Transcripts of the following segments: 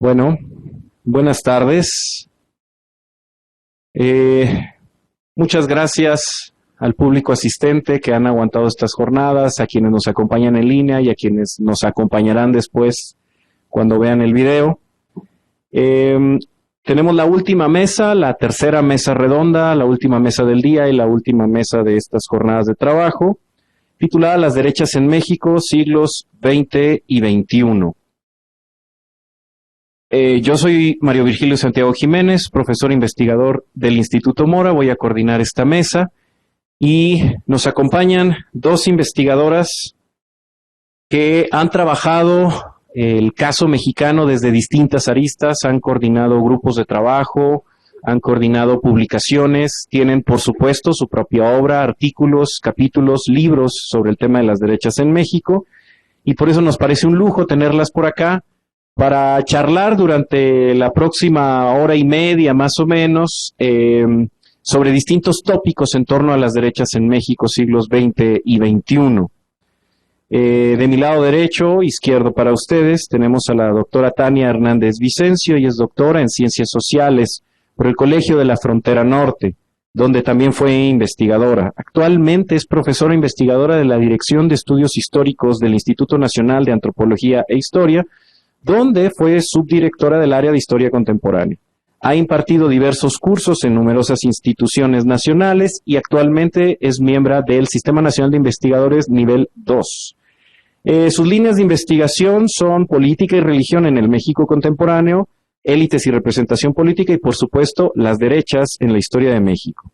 Bueno, buenas tardes. Muchas gracias al público asistente que han aguantado estas jornadas, a quienes nos acompañan en línea y a quienes nos acompañarán después cuando vean el video. Tenemos la última mesa, la tercera mesa redonda, la última mesa del día y la última mesa de estas jornadas de trabajo, titulada Las derechas en México, siglos XX y XXI. Yo soy Mario Virgilio Santiago Jiménez, profesor investigador del Instituto Mora. Voy a coordinar esta mesa y nos acompañan dos investigadoras que han trabajado el caso mexicano desde distintas aristas, han coordinado grupos de trabajo, han coordinado publicaciones, tienen por supuesto su propia obra, artículos, capítulos, libros sobre el tema de las derechas en México, y por eso nos parece un lujo tenerlas por acá para charlar durante la próxima hora y media más o menos sobre distintos tópicos en torno a las derechas en México, siglos XX y XXI. De mi lado derecho, izquierdo para ustedes, tenemos a la doctora Tania Hernández Vicencio. Ella es doctora en Ciencias Sociales por el Colegio de la Frontera Norte, donde también fue investigadora. Actualmente es profesora investigadora de la Dirección de Estudios Históricos del Instituto Nacional de Antropología e Historia, donde fue subdirectora del área de Historia Contemporánea. Ha impartido diversos cursos en numerosas instituciones nacionales y actualmente es miembro del Sistema Nacional de Investigadores Nivel 2. Sus líneas de investigación son política y religión en el México contemporáneo, élites y representación política y, por supuesto, las derechas en la historia de México.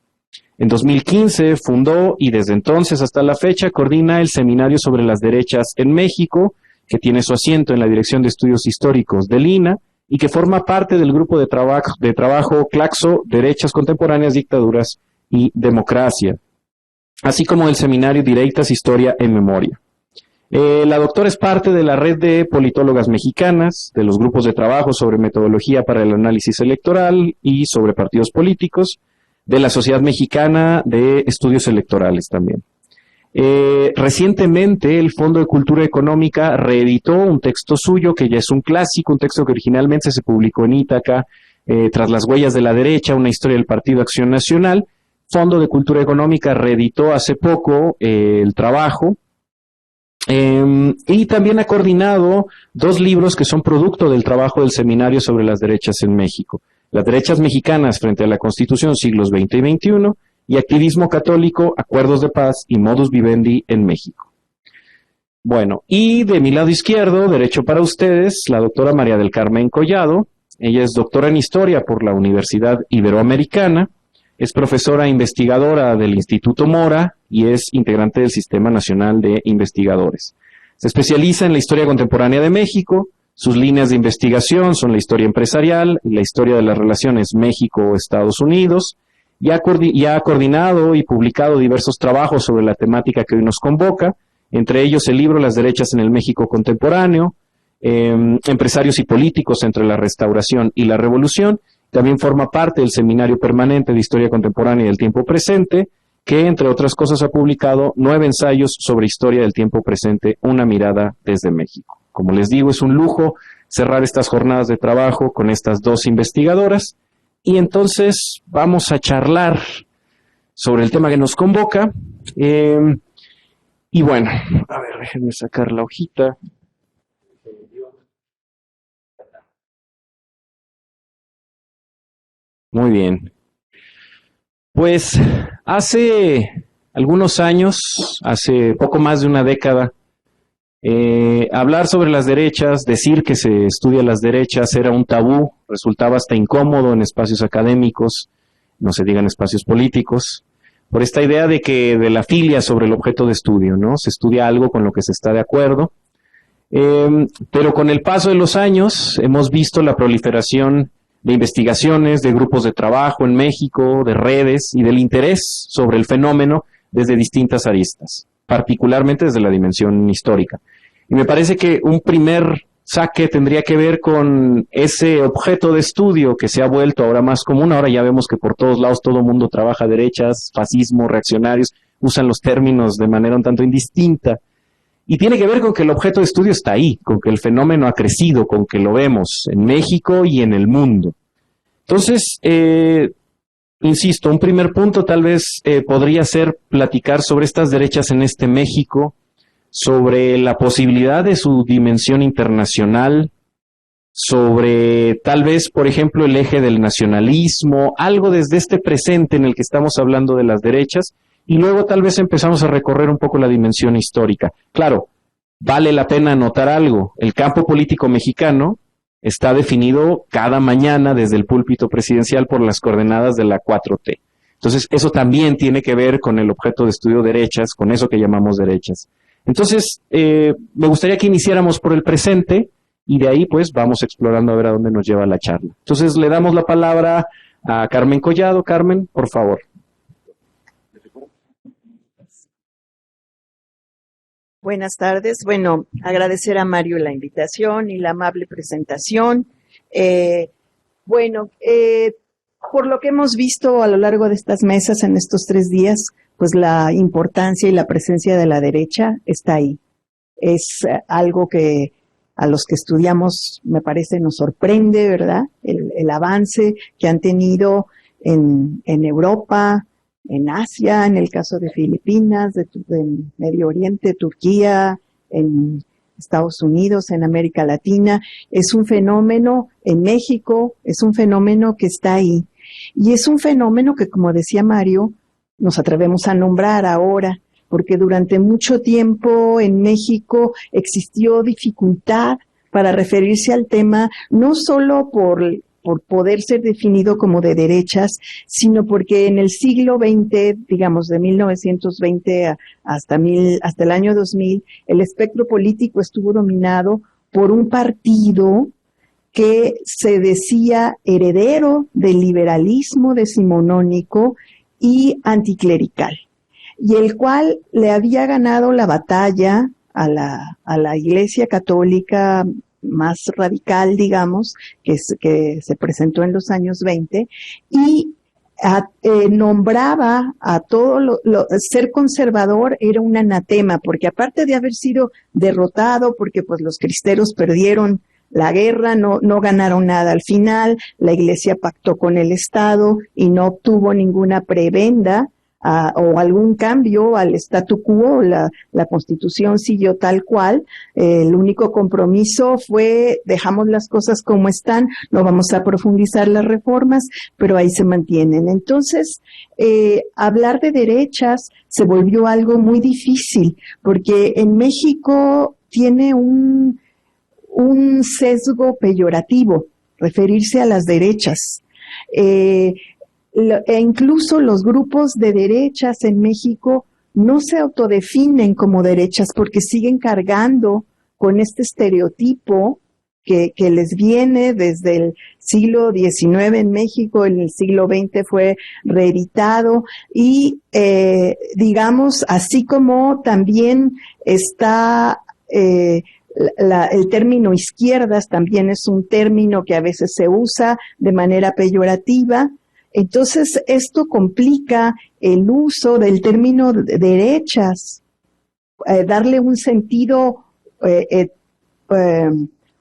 En 2015 fundó y desde entonces hasta la fecha coordina el Seminario sobre las Derechas en México, que tiene su asiento en la Dirección de Estudios Históricos del INAH y que forma parte del grupo de trabajo Claxo, Derechas Contemporáneas, Dictaduras y Democracia, así como el Seminario Directas Historia en Memoria. La doctora es parte de la red de politólogas mexicanas, de los grupos de trabajo sobre metodología para el análisis electoral y sobre partidos políticos, de la Sociedad Mexicana de Estudios Electorales también. Recientemente el Fondo de Cultura Económica reeditó un texto suyo que ya es un clásico, un texto que originalmente se publicó en Ítaca, Tras las huellas de la derecha, una historia del Partido Acción Nacional. Fondo de Cultura Económica reeditó hace poco el trabajo y también ha coordinado dos libros que son producto del trabajo del Seminario sobre las Derechas en México: Las Derechas Mexicanas frente a la Constitución, siglos XX y XXI, y Activismo Católico, Acuerdos de Paz y Modus Vivendi en México. Bueno, y de mi lado izquierdo, derecho para ustedes, la doctora María del Carmen Collado. Ella es doctora en Historia por la Universidad Iberoamericana, es profesora investigadora del Instituto Mora y es integrante del Sistema Nacional de Investigadores. Se especializa en la historia contemporánea de México. Sus líneas de investigación son la historia empresarial, la historia de las relaciones México-Estados Unidos, y ha coordinado y publicado diversos trabajos sobre la temática que hoy nos convoca, entre ellos el libro Las derechas en el México contemporáneo, Empresarios y políticos entre la Restauración y la Revolución. También forma parte del Seminario Permanente de Historia Contemporánea y del Tiempo Presente, que entre otras cosas ha publicado 9 ensayos sobre historia del tiempo presente, una mirada desde México. Como les digo, es un lujo cerrar estas jornadas de trabajo con estas dos investigadoras. Y entonces vamos a charlar sobre el tema que nos convoca. Y bueno, a ver, déjenme sacar la hojita. Muy bien. Pues hace algunos años, hace poco más de una década, hablar sobre las derechas, decir que se estudia las derechas era un tabú, resultaba hasta incómodo en espacios académicos, no se diga en espacios políticos, por esta idea de la filia sobre el objeto de estudio, ¿no? Se estudia algo con lo que se está de acuerdo, pero con el paso de los años hemos visto la proliferación de investigaciones, de grupos de trabajo en México, de redes y del interés sobre el fenómeno desde distintas aristas, particularmente desde la dimensión histórica. Y me parece que un primer saque tendría que ver con ese objeto de estudio que se ha vuelto ahora más común. Ahora ya vemos que por todos lados todo el mundo trabaja derechas, fascismo, reaccionarios, usan los términos de manera un tanto indistinta. Y tiene que ver con que el objeto de estudio está ahí, con que el fenómeno ha crecido, con que lo vemos en México y en el mundo. Entonces, insisto, un primer punto tal vez podría ser platicar sobre estas derechas en este México, sobre la posibilidad de su dimensión internacional, sobre tal vez, por ejemplo, el eje del nacionalismo, algo desde este presente en el que estamos hablando de las derechas, y luego tal vez empezamos a recorrer un poco la dimensión histórica. Claro, vale la pena anotar algo. El campo político mexicano está definido cada mañana desde el púlpito presidencial por las coordenadas de la 4T. Entonces, eso también tiene que ver con el objeto de estudio derechas, con eso que llamamos derechas. Entonces, me gustaría que iniciáramos por el presente y de ahí, pues, vamos explorando a ver a dónde nos lleva la charla. Entonces, le damos la palabra a Carmen Collado. Carmen, por favor. Buenas tardes. Bueno, agradecer a Mario la invitación y la amable presentación. Por lo que hemos visto a lo largo de estas mesas en estos 3 días, pues la importancia y la presencia de la derecha está ahí. Es algo que a los que estudiamos, me parece, nos sorprende, ¿verdad? El avance que han tenido en Europa, en Asia, en el caso de Filipinas, de Medio Oriente, Turquía, en Estados Unidos, en América Latina. Es un fenómeno en México, es un fenómeno que está ahí. Y es un fenómeno que, como decía Mario, nos atrevemos a nombrar ahora, porque durante mucho tiempo en México existió dificultad para referirse al tema, no solo por poder ser definido como de derechas, sino porque en el siglo XX, digamos de 1920 hasta el año 2000, el espectro político estuvo dominado por un partido que se decía heredero del liberalismo decimonónico y anticlerical, y el cual le había ganado la batalla a la Iglesia Católica más radical, digamos, que se presentó en los años 20, y nombraba a todo ser conservador era un anatema, porque aparte de haber sido derrotado, porque pues los cristeros perdieron la guerra, no ganaron nada al final, la Iglesia pactó con el Estado y no obtuvo ninguna prebenda o algún cambio al statu quo, la Constitución siguió tal cual, el único compromiso fue dejamos las cosas como están, no vamos a profundizar las reformas, pero ahí se mantienen. Entonces, hablar de derechas se volvió algo muy difícil, porque en México tiene un sesgo peyorativo referirse a las derechas. E incluso los grupos de derechas en México no se autodefinen como derechas porque siguen cargando con este estereotipo que les viene desde el siglo XIX en México, en el siglo XX fue reeditado y digamos, así como también está el término izquierdas también es un término que a veces se usa de manera peyorativa. Entonces, esto complica el uso del término derechas, darle un sentido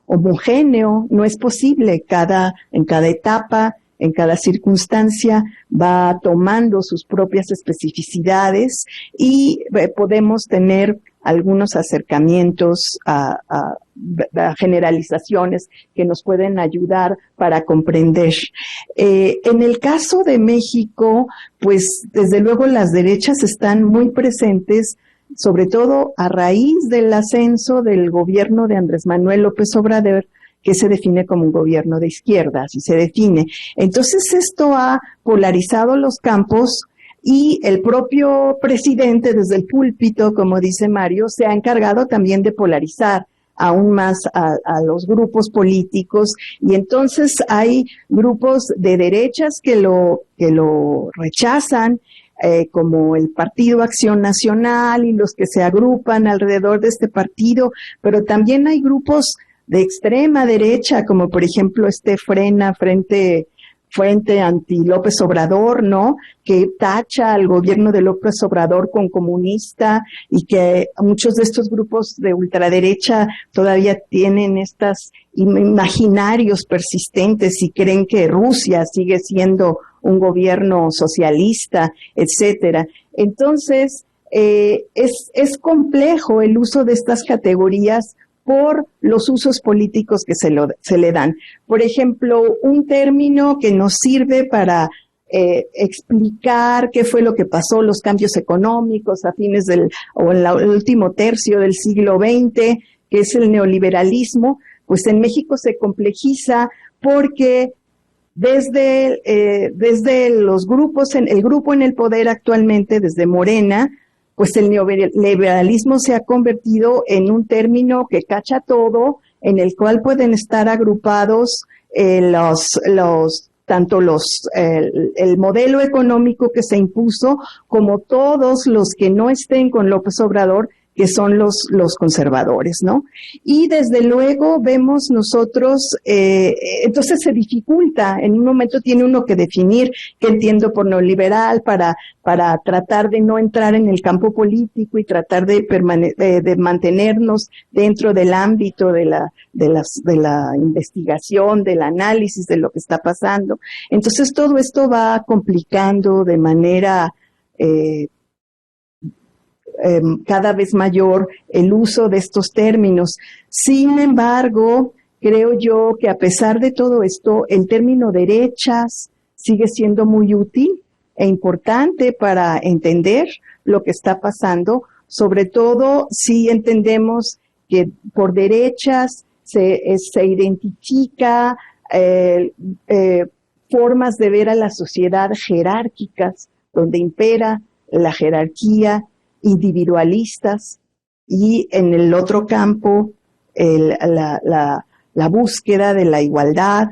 homogéneo no es posible. En cada etapa, en cada circunstancia, va tomando sus propias especificidades y podemos tener algunos acercamientos a generalizaciones que nos pueden ayudar para comprender. En el caso de México, pues desde luego las derechas están muy presentes, sobre todo a raíz del ascenso del gobierno de Andrés Manuel López Obrador, que se define como un gobierno de izquierda, así se define. Entonces esto ha polarizado los campos y el propio presidente desde el púlpito, como dice Mario, se ha encargado también de polarizar aún más a los grupos políticos y entonces hay grupos de derechas que lo rechazan, como el Partido Acción Nacional y los que se agrupan alrededor de este partido, pero también hay grupos de extrema derecha, como por ejemplo Frente frente anti López Obrador, ¿no? Que tacha al gobierno de López Obrador con comunista y que muchos de estos grupos de ultraderecha todavía tienen estos imaginarios persistentes y creen que Rusia sigue siendo un gobierno socialista, etcétera. Entonces, es complejo el uso de estas categorías por los usos políticos que se le dan. Por ejemplo, un término que nos sirve para explicar qué fue lo que pasó, los cambios económicos a fines el último tercio del siglo XX, que es el neoliberalismo, pues en México se complejiza porque desde los grupos, el grupo en el poder actualmente, desde Morena, pues el neoliberalismo se ha convertido en un término que cacha todo, en el cual pueden estar agrupados el modelo económico que se impuso, como todos los que no estén con López Obrador, que son los conservadores, ¿no? Y desde luego vemos nosotros, entonces se dificulta, en un momento tiene uno que definir qué entiendo por neoliberal para tratar de no entrar en el campo político y tratar de mantenernos dentro del ámbito de la investigación, del análisis de lo que está pasando. Entonces todo esto va complicando de manera cada vez mayor el uso de estos términos. Sin embargo, creo yo que a pesar de todo esto, el término derechas sigue siendo muy útil e importante para entender lo que está pasando, sobre todo si entendemos que por derechas se identifica formas de ver a la sociedad jerárquicas, donde impera la jerarquía, individualistas, y en el otro campo la búsqueda de la igualdad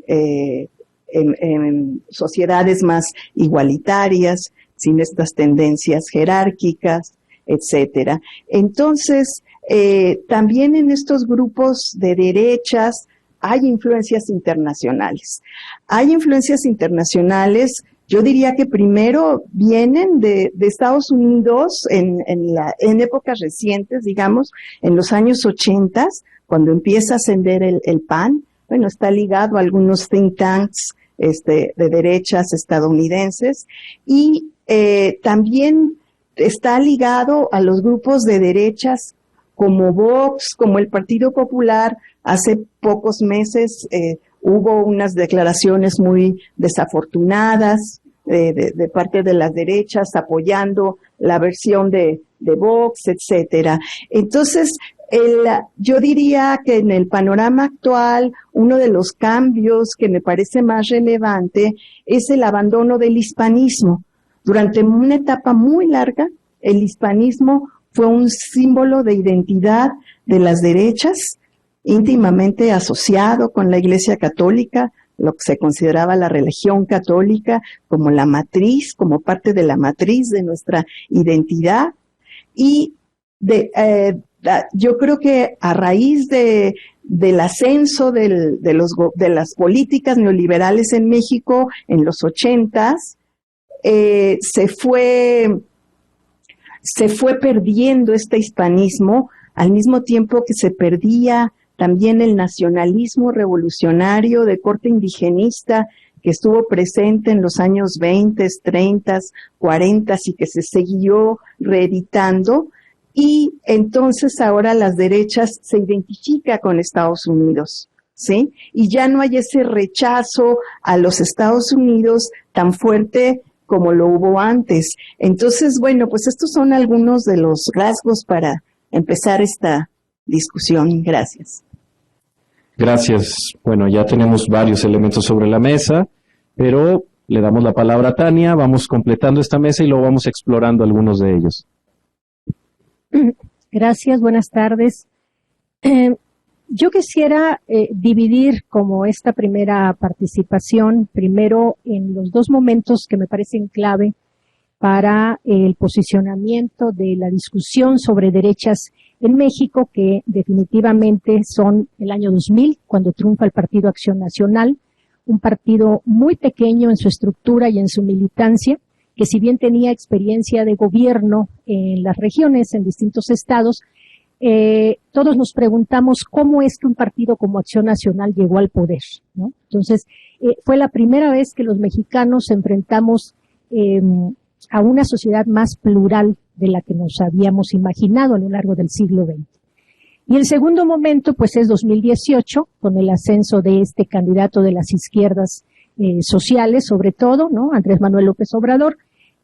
en sociedades más igualitarias, sin estas tendencias jerárquicas, etcétera. Entonces, también en estos grupos de derechas hay influencias internacionales. Hay influencias internacionales. Yo diría que primero vienen de Estados Unidos en épocas recientes, digamos, en los años 80, cuando empieza a ascender el PAN. Bueno, está ligado a algunos think tanks de derechas estadounidenses y también está ligado a los grupos de derechas como Vox, como el Partido Popular. Hace pocos meses hubo unas declaraciones muy desafortunadas de parte de las derechas apoyando la versión de Vox, etcétera. Entonces, yo diría que en el panorama actual, uno de los cambios que me parece más relevante es el abandono del hispanismo. Durante una etapa muy larga, el hispanismo fue un símbolo de identidad de las derechas, íntimamente asociado con la Iglesia Católica, lo que se consideraba la religión católica como la matriz, como parte de la matriz de nuestra identidad. Y yo creo que a raíz del ascenso de las políticas neoliberales en México en los 80s, se fue perdiendo este hispanismo, al mismo tiempo que se perdía también el nacionalismo revolucionario de corte indigenista que estuvo presente en los años 20, 30, 40 y que se siguió reeditando. Y entonces ahora las derechas se identifica con Estados Unidos, ¿sí? Y ya no hay ese rechazo a los Estados Unidos tan fuerte como lo hubo antes. Entonces, bueno, pues estos son algunos de los rasgos para empezar esta discusión. Gracias. Gracias. Bueno, ya tenemos varios elementos sobre la mesa, pero le damos la palabra a Tania, vamos completando esta mesa y luego vamos explorando algunos de ellos. Gracias, buenas tardes. Yo quisiera dividir como esta primera participación, primero en los dos momentos que me parecen clave para el posicionamiento de la discusión sobre derechas en México, que definitivamente son el año 2000, cuando triunfa el Partido Acción Nacional, un partido muy pequeño en su estructura y en su militancia, que si bien tenía experiencia de gobierno en las regiones, en distintos estados, todos nos preguntamos cómo es que un partido como Acción Nacional llegó al poder, ¿no? Entonces, fue la primera vez que los mexicanos enfrentamos a una sociedad más plural de la que nos habíamos imaginado a lo largo del siglo XX. Y el segundo momento, pues, es 2018, con el ascenso de este candidato de las izquierdas sociales, sobre todo, ¿no? Andrés Manuel López Obrador,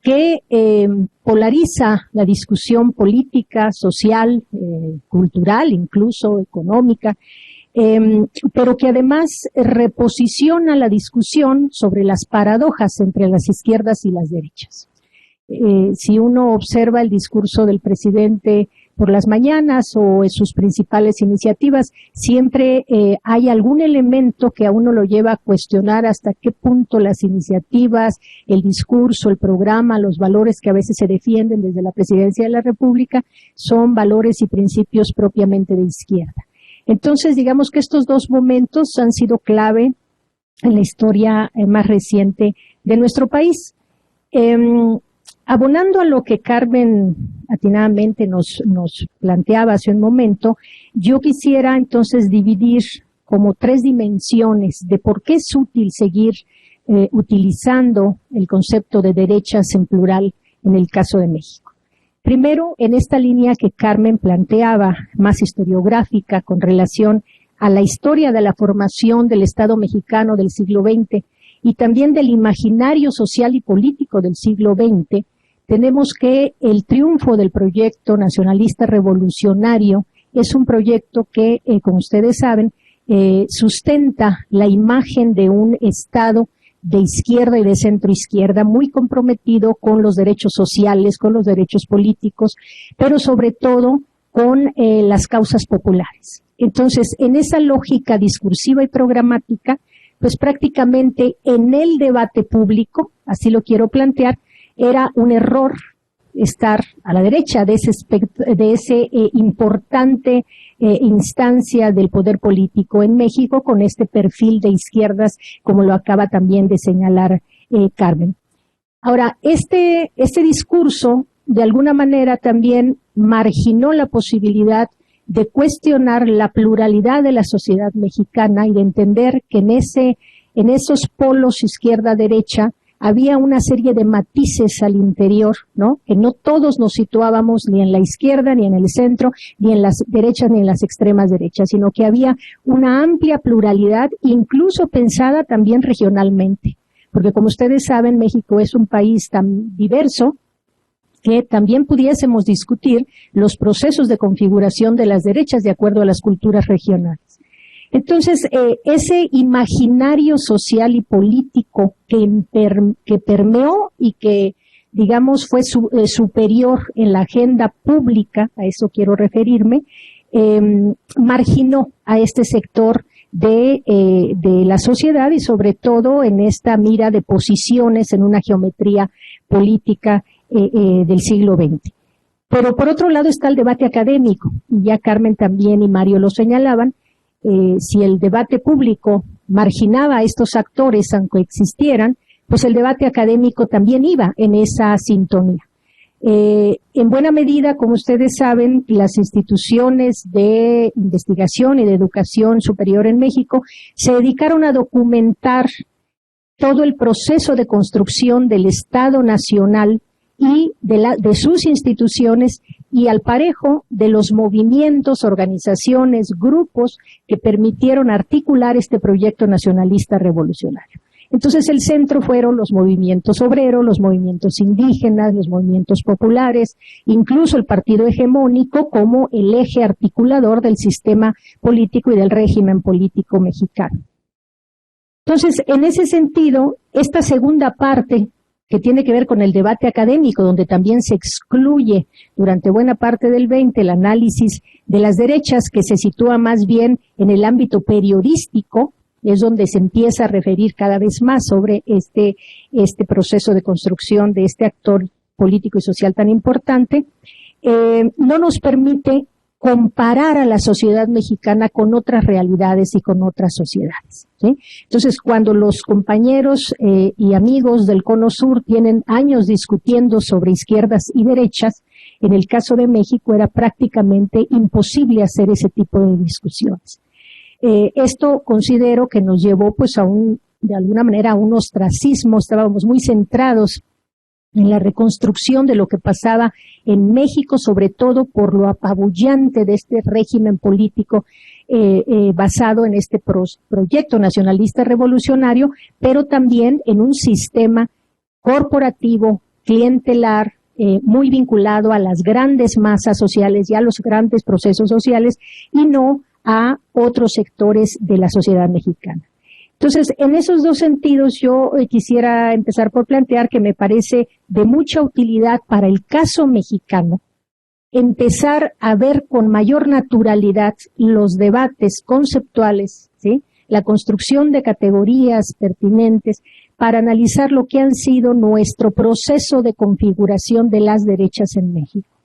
que polariza la discusión política, social, cultural, incluso económica, pero que además reposiciona la discusión sobre las paradojas entre las izquierdas y las derechas. Si uno observa el discurso del presidente por las mañanas o en sus principales iniciativas, siempre hay algún elemento que a uno lo lleva a cuestionar hasta qué punto las iniciativas, el discurso, el programa, los valores que a veces se defienden desde la Presidencia de la República son valores y principios propiamente de izquierda. Entonces, digamos que estos dos momentos han sido clave en la historia más reciente de nuestro país. Abonando a lo que Carmen atinadamente nos planteaba hace un momento, yo quisiera entonces dividir como tres dimensiones de por qué es útil seguir utilizando el concepto de derechas en plural en el caso de México. Primero, en esta línea que Carmen planteaba, más historiográfica, con relación a la historia de la formación del Estado mexicano del siglo XX y también del imaginario social y político del siglo XX, tenemos que el triunfo del proyecto nacionalista revolucionario es un proyecto que, como ustedes saben, sustenta la imagen de un Estado de izquierda y de centro izquierda muy comprometido con los derechos sociales, con los derechos políticos, pero sobre todo con las causas populares. Entonces, en esa lógica discursiva y programática, pues prácticamente en el debate público, así lo quiero plantear, era un error estar a la derecha de ese importante instancia del poder político en México con este perfil de izquierdas, como lo acaba también de señalar Carmen. Ahora, este discurso de alguna manera también marginó la posibilidad de cuestionar la pluralidad de la sociedad mexicana y de entender que en esos polos izquierda-derecha había una serie de matices al interior, ¿no? Que no todos nos situábamos ni en la izquierda, ni en el centro, ni en las derechas, ni en las extremas derechas, sino que había una amplia pluralidad, incluso pensada también regionalmente. Porque como ustedes saben, México es un país tan diverso que también pudiésemos discutir los procesos de configuración de las derechas de acuerdo a las culturas regionales. Entonces, ese imaginario social y político que permeó y que, digamos, fue superior en la agenda pública, a eso quiero referirme, marginó a este sector de la sociedad y sobre todo en esta mira de posiciones en una geometría política del siglo XX. Pero por otro lado está el debate académico, y ya Carmen también y Mario lo señalaban. Si el debate público marginaba a estos actores, aunque existieran, pues el debate académico también iba en esa sintonía. En buena medida, como ustedes saben, las instituciones de investigación y de educación superior en México se dedicaron a documentar todo el proceso de construcción del Estado Nacional y de sus instituciones y al parejo de los movimientos, organizaciones, grupos que permitieron articular este proyecto nacionalista revolucionario. Entonces el centro fueron los movimientos obreros, los movimientos indígenas, los movimientos populares, incluso el partido hegemónico como el eje articulador del sistema político y del régimen político mexicano. Entonces, en ese sentido, esta segunda parte que tiene que ver con el debate académico, donde también se excluye durante buena parte del 20 el análisis de las derechas, que se sitúa más bien en el ámbito periodístico, es donde se empieza a referir cada vez más sobre este proceso de construcción de este actor político y social tan importante, no nos permite comparar a la sociedad mexicana con otras realidades y con otras sociedades, ¿sí? Entonces, cuando los compañeros y amigos del Cono Sur tienen años discutiendo sobre izquierdas y derechas, en el caso de México era prácticamente imposible hacer ese tipo de discusiones. Esto considero que nos llevó pues de alguna manera a un ostracismo. Estábamos muy centrados en la reconstrucción de lo que pasaba en México, sobre todo por lo apabullante de este régimen político basado en este proyecto nacionalista revolucionario, pero también en un sistema corporativo, clientelar, muy vinculado a las grandes masas sociales y a los grandes procesos sociales y no a otros sectores de la sociedad mexicana. Entonces, en esos dos sentidos, yo quisiera empezar por plantear que me parece de mucha utilidad para el caso mexicano empezar a ver con mayor naturalidad los debates conceptuales, ¿sí? La construcción de categorías pertinentes para analizar lo que han sido nuestro proceso de configuración de las derechas en México,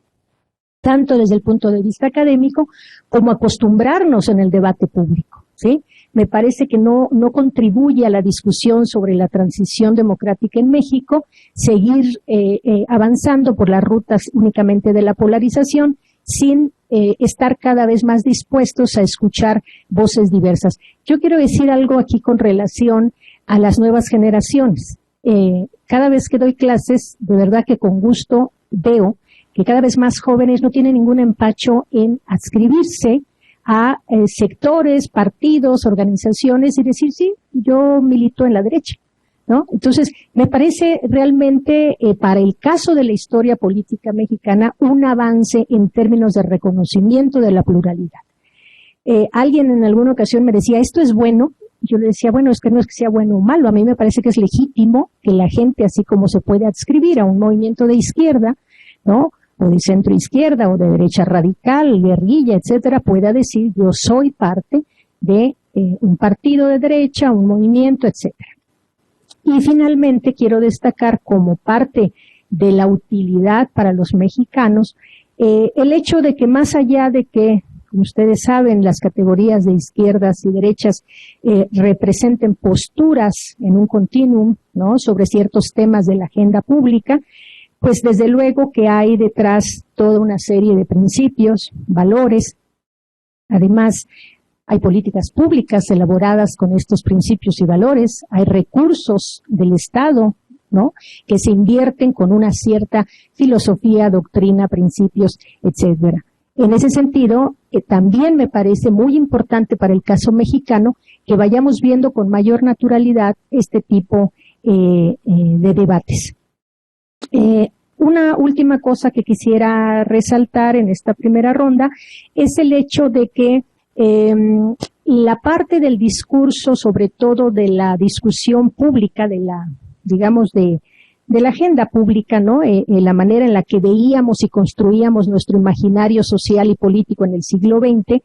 tanto desde el punto de vista académico como acostumbrarnos en el debate público, ¿sí? Me parece que no contribuye a la discusión sobre la transición democrática en México, seguir avanzando por las rutas únicamente de la polarización, sin estar cada vez más dispuestos a escuchar voces diversas. Yo quiero decir algo aquí con relación a las nuevas generaciones. Cada vez que doy clases, de verdad que con gusto veo que cada vez más jóvenes no tienen ningún empacho en adscribirse a sectores, partidos, organizaciones y decir, sí, yo milito en la derecha, ¿no? Entonces, me parece realmente, para el caso de la historia política mexicana, un avance en términos de reconocimiento de la pluralidad. Alguien en alguna ocasión me decía, ¿esto es bueno? Yo le decía, bueno, es que no es que sea bueno o malo, a mí me parece que es legítimo que la gente, así como se puede adscribir a un movimiento de izquierda, ¿no?, o de centro izquierda o de derecha radical, guerrilla, etcétera, pueda decir yo soy parte de un partido de derecha, un movimiento, etcétera. Y finalmente quiero destacar como parte de la utilidad para los mexicanos el hecho de que más allá de que, como ustedes saben, las categorías de izquierdas y derechas representen posturas en un continuum, ¿no?, sobre ciertos temas de la agenda pública, pues desde luego que hay detrás toda una serie de principios, valores. Además, hay políticas públicas elaboradas con estos principios y valores, hay recursos del Estado, ¿no?, que se invierten con una cierta filosofía, doctrina, principios, etcétera. En ese sentido, también me parece muy importante para el caso mexicano que vayamos viendo con mayor naturalidad este tipo de debates. Una última cosa que quisiera resaltar en esta primera ronda es el hecho de que la parte del discurso, sobre todo de la discusión pública, de la, digamos, de la agenda pública, ¿no?, la manera en la que veíamos y construíamos nuestro imaginario social y político en el siglo XX,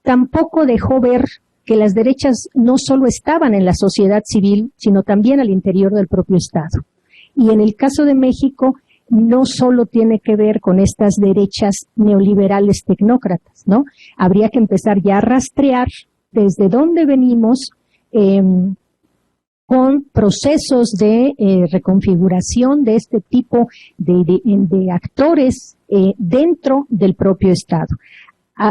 tampoco dejó ver que las derechas no solo estaban en la sociedad civil, sino también al interior del propio Estado. Y en el caso de México, no solo tiene que ver con estas derechas neoliberales tecnócratas, ¿no? Habría que empezar ya a rastrear desde dónde venimos con procesos de reconfiguración de este tipo de actores dentro del propio Estado.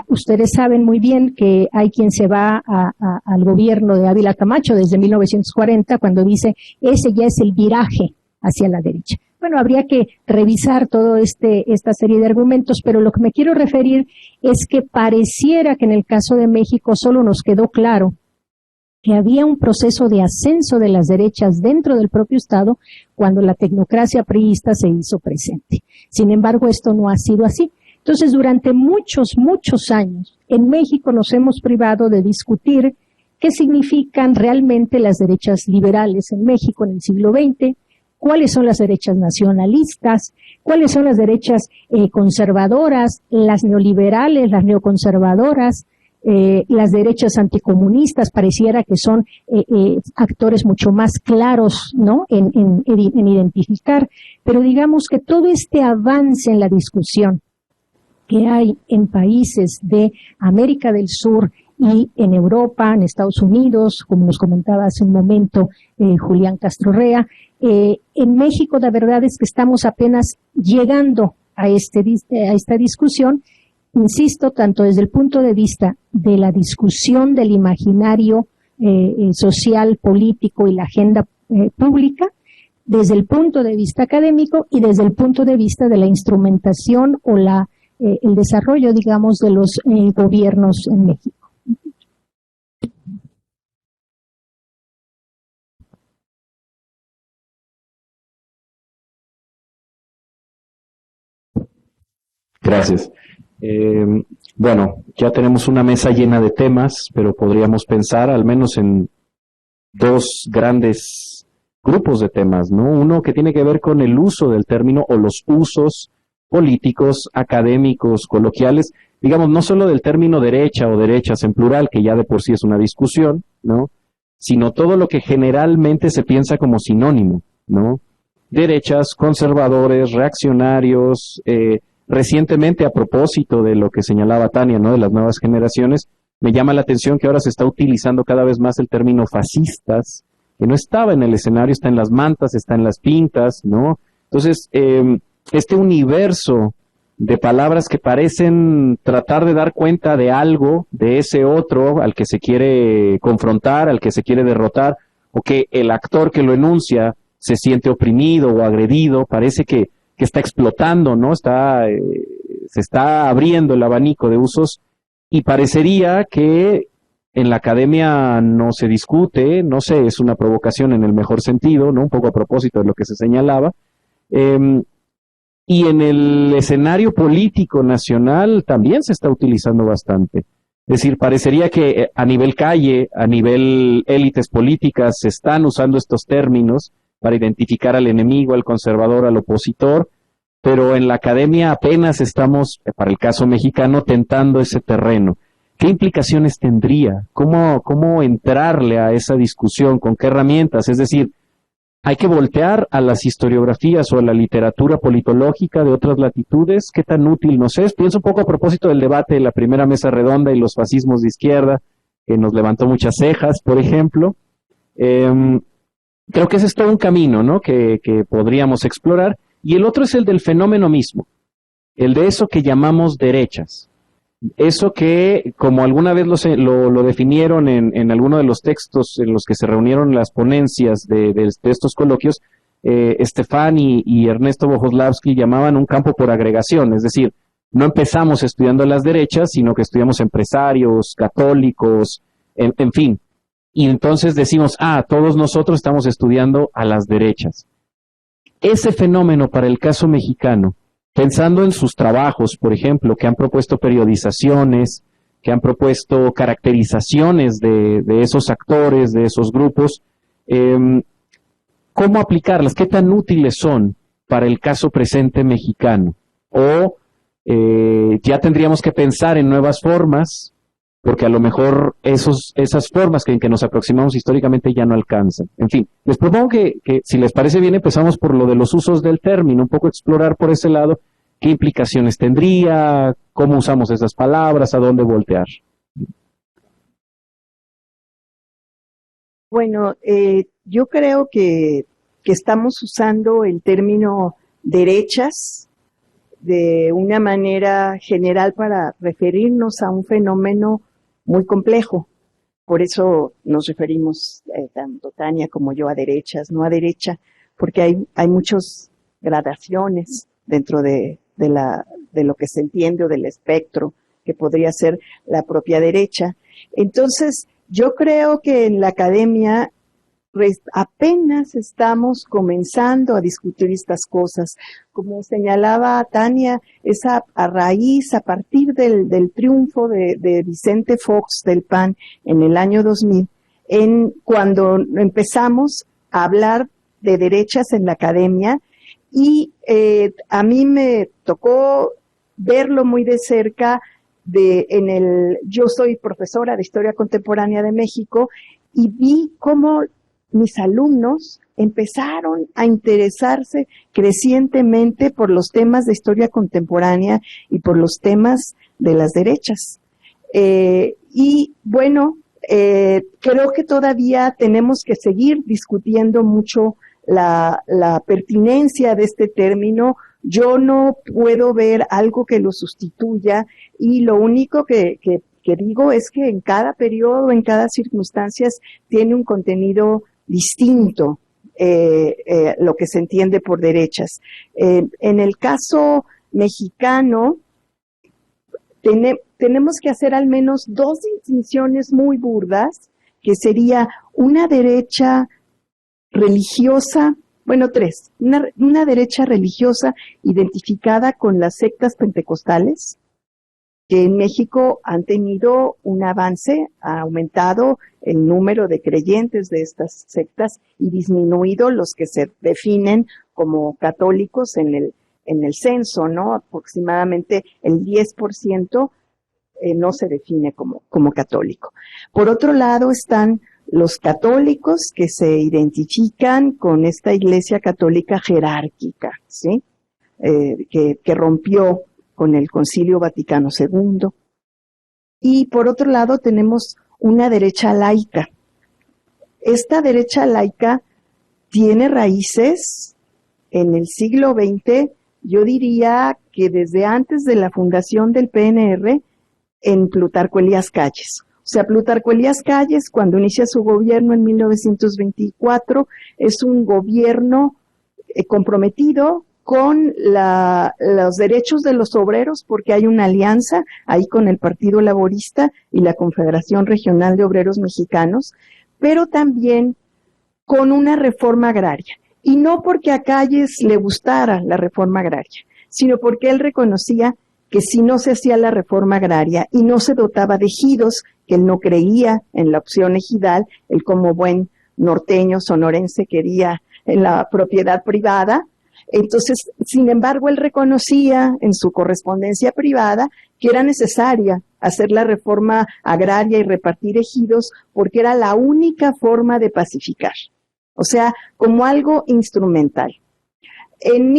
Ustedes saben muy bien que hay quien se va al gobierno de Ávila Camacho desde 1940 cuando dice, ese ya es el viraje hacia la derecha. Bueno, habría que revisar toda esta serie de argumentos, pero lo que me quiero referir es que pareciera que en el caso de México solo nos quedó claro que había un proceso de ascenso de las derechas dentro del propio Estado cuando la tecnocracia priista se hizo presente. Sin embargo, esto no ha sido así. Entonces, durante muchos años, en México nos hemos privado de discutir qué significan realmente las derechas liberales en México en el siglo XX, cuáles son las derechas nacionalistas, cuáles son las derechas conservadoras, las neoliberales, las neoconservadoras, las derechas anticomunistas. Pareciera que son actores mucho más claros, ¿no?, en identificar, pero digamos que todo este avance en la discusión que hay en países de América del Sur y en Europa, en Estados Unidos, como nos comentaba hace un momento Julián Castrorrea. En México, la verdad es que estamos apenas llegando a esta discusión, insisto, tanto desde el punto de vista de la discusión del imaginario social, político y la agenda pública, desde el punto de vista académico y desde el punto de vista de la instrumentación o el desarrollo, digamos, de los gobiernos en México. Gracias. Bueno, ya tenemos una mesa llena de temas, pero podríamos pensar al menos en dos grandes grupos de temas, ¿no? Uno que tiene que ver con el uso del término o los usos políticos, académicos, coloquiales, digamos, no solo del término derecha o derechas en plural, que ya de por sí es una discusión, ¿no? Sino todo lo que generalmente se piensa como sinónimo, ¿no? Derechas, conservadores, reaccionarios, recientemente, a propósito de lo que señalaba Tania, ¿no? De las nuevas generaciones, me llama la atención que ahora se está utilizando cada vez más el término fascistas, que no estaba en el escenario, está en las mantas, está en las pintas, ¿no? Entonces, este universo de palabras que parecen tratar de dar cuenta de algo, de ese otro al que se quiere confrontar, al que se quiere derrotar, o que el actor que lo enuncia se siente oprimido o agredido, parece que está explotando, ¿no? Se está abriendo el abanico de usos y parecería que en la academia no se discute, no sé, es una provocación en el mejor sentido, ¿no? Un poco a propósito de lo que se señalaba. Y en el escenario político nacional también se está utilizando bastante. Es decir, parecería que a nivel calle, a nivel élites políticas, se están usando estos términos para identificar al enemigo, al conservador, al opositor, pero en la academia apenas estamos, para el caso mexicano, tentando ese terreno. ¿Qué implicaciones tendría? ¿Cómo entrarle a esa discusión? ¿Con qué herramientas? Es decir, hay que voltear a las historiografías o a la literatura politológica de otras latitudes. ¿Qué tan útil nos es? Pienso un poco a propósito del debate de la primera mesa redonda y los fascismos de izquierda, que nos levantó muchas cejas, por ejemplo. Creo que ese es todo un camino, ¿no? que podríamos explorar. Y el otro es el del fenómeno mismo, el de eso que llamamos derechas. Eso que, como alguna vez lo definieron en alguno de los textos en los que se reunieron las ponencias de estos coloquios, Estefan y Ernesto Bojoslavsky llamaban un campo por agregación, es decir, no empezamos estudiando las derechas, sino que estudiamos empresarios, católicos, en fin. Y entonces decimos, todos nosotros estamos estudiando a las derechas. Ese fenómeno para el caso mexicano, pensando en sus trabajos, por ejemplo, que han propuesto periodizaciones, que han propuesto caracterizaciones de esos actores, de esos grupos, ¿cómo aplicarlas? ¿Qué tan útiles son para el caso presente mexicano? O ya tendríamos que pensar en nuevas formas, porque a lo mejor esas formas que nos aproximamos históricamente ya no alcanzan. En fin, les propongo que si les parece bien empezamos por lo de los usos del término, un poco explorar por ese lado qué implicaciones tendría, cómo usamos esas palabras, a dónde voltear. Bueno, yo creo que estamos usando el término derechas de una manera general para referirnos a un fenómeno muy complejo. Por eso nos referimos tanto Tania como yo a derechas, no a derecha, porque hay muchas gradaciones dentro de lo que se entiende o del espectro que podría ser la propia derecha. Entonces, yo creo que en la academia apenas estamos comenzando a discutir estas cosas. Como señalaba Tania, es a raíz, a partir del triunfo de Vicente Fox del PAN en el año 2000, cuando empezamos a hablar de derechas en la academia, y a mí me tocó verlo muy de cerca. Yo soy profesora de Historia Contemporánea de México y vi cómo mis alumnos empezaron a interesarse crecientemente por los temas de historia contemporánea y por los temas de las derechas. Y bueno, creo que todavía tenemos que seguir discutiendo mucho la pertinencia de este término. Yo no puedo ver algo que lo sustituya, y lo único que digo es que en cada periodo, en cada circunstancia, tiene un contenido distinto lo que se entiende por derechas. En el caso mexicano, tenemos que hacer al menos dos distinciones muy burdas, que sería una derecha religiosa, bueno, tres, una derecha religiosa identificada con las sectas pentecostales, que en México han tenido un avance, ha aumentado el número de creyentes de estas sectas y disminuido los que se definen como católicos en el censo, ¿no? Aproximadamente el 10% no se define como católico. Por otro lado están los católicos que se identifican con esta Iglesia católica jerárquica, ¿sí? Que rompió con el Concilio Vaticano II. Y por otro lado tenemos una derecha laica. Esta derecha laica tiene raíces en el siglo XX, yo diría que desde antes de la fundación del PNR, en Plutarco Elías Calles. O sea, Plutarco Elías Calles, cuando inicia su gobierno en 1924, es un gobierno comprometido con los derechos de los obreros, porque hay una alianza ahí con el Partido Laborista y la Confederación Regional de Obreros Mexicanos, pero también con una reforma agraria. Y no porque a Calles le gustara la reforma agraria, sino porque él reconocía que si no se hacía la reforma agraria y no se dotaba de ejidos, que él no creía en la opción ejidal, él como buen norteño sonorense quería en la propiedad privada. Entonces, sin embargo, él reconocía en su correspondencia privada que era necesaria hacer la reforma agraria y repartir ejidos porque era la única forma de pacificar, o sea, como algo instrumental. En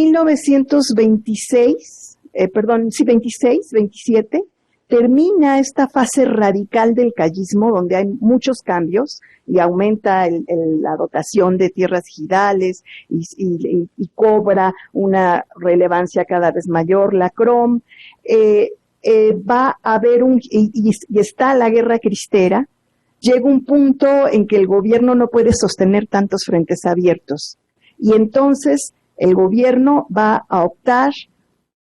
27, termina esta fase radical del callismo donde hay muchos cambios y aumenta la dotación de tierras ejidales y cobra una relevancia cada vez mayor la CROM. Va a haber y está la guerra cristera. Llega un punto en que el gobierno no puede sostener tantos frentes abiertos y entonces el gobierno va a optar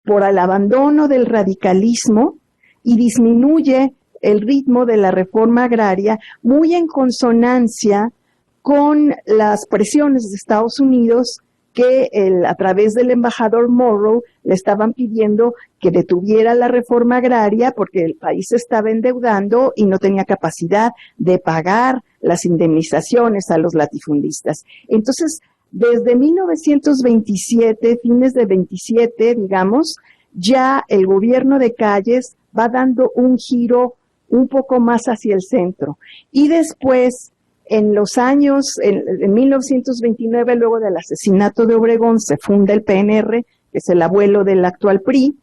por el abandono del radicalismo y disminuye el ritmo de la reforma agraria, muy en consonancia con las presiones de Estados Unidos que a través del embajador Morrow le estaban pidiendo que detuviera la reforma agraria porque el país se estaba endeudando y no tenía capacidad de pagar las indemnizaciones a los latifundistas. Entonces, desde 1927, fines de 27, digamos, ya el gobierno de Calles va dando un giro un poco más hacia el centro. Y después, en los años, en 1929, luego del asesinato de Obregón, se funda el PNR, que es el abuelo del actual PRI,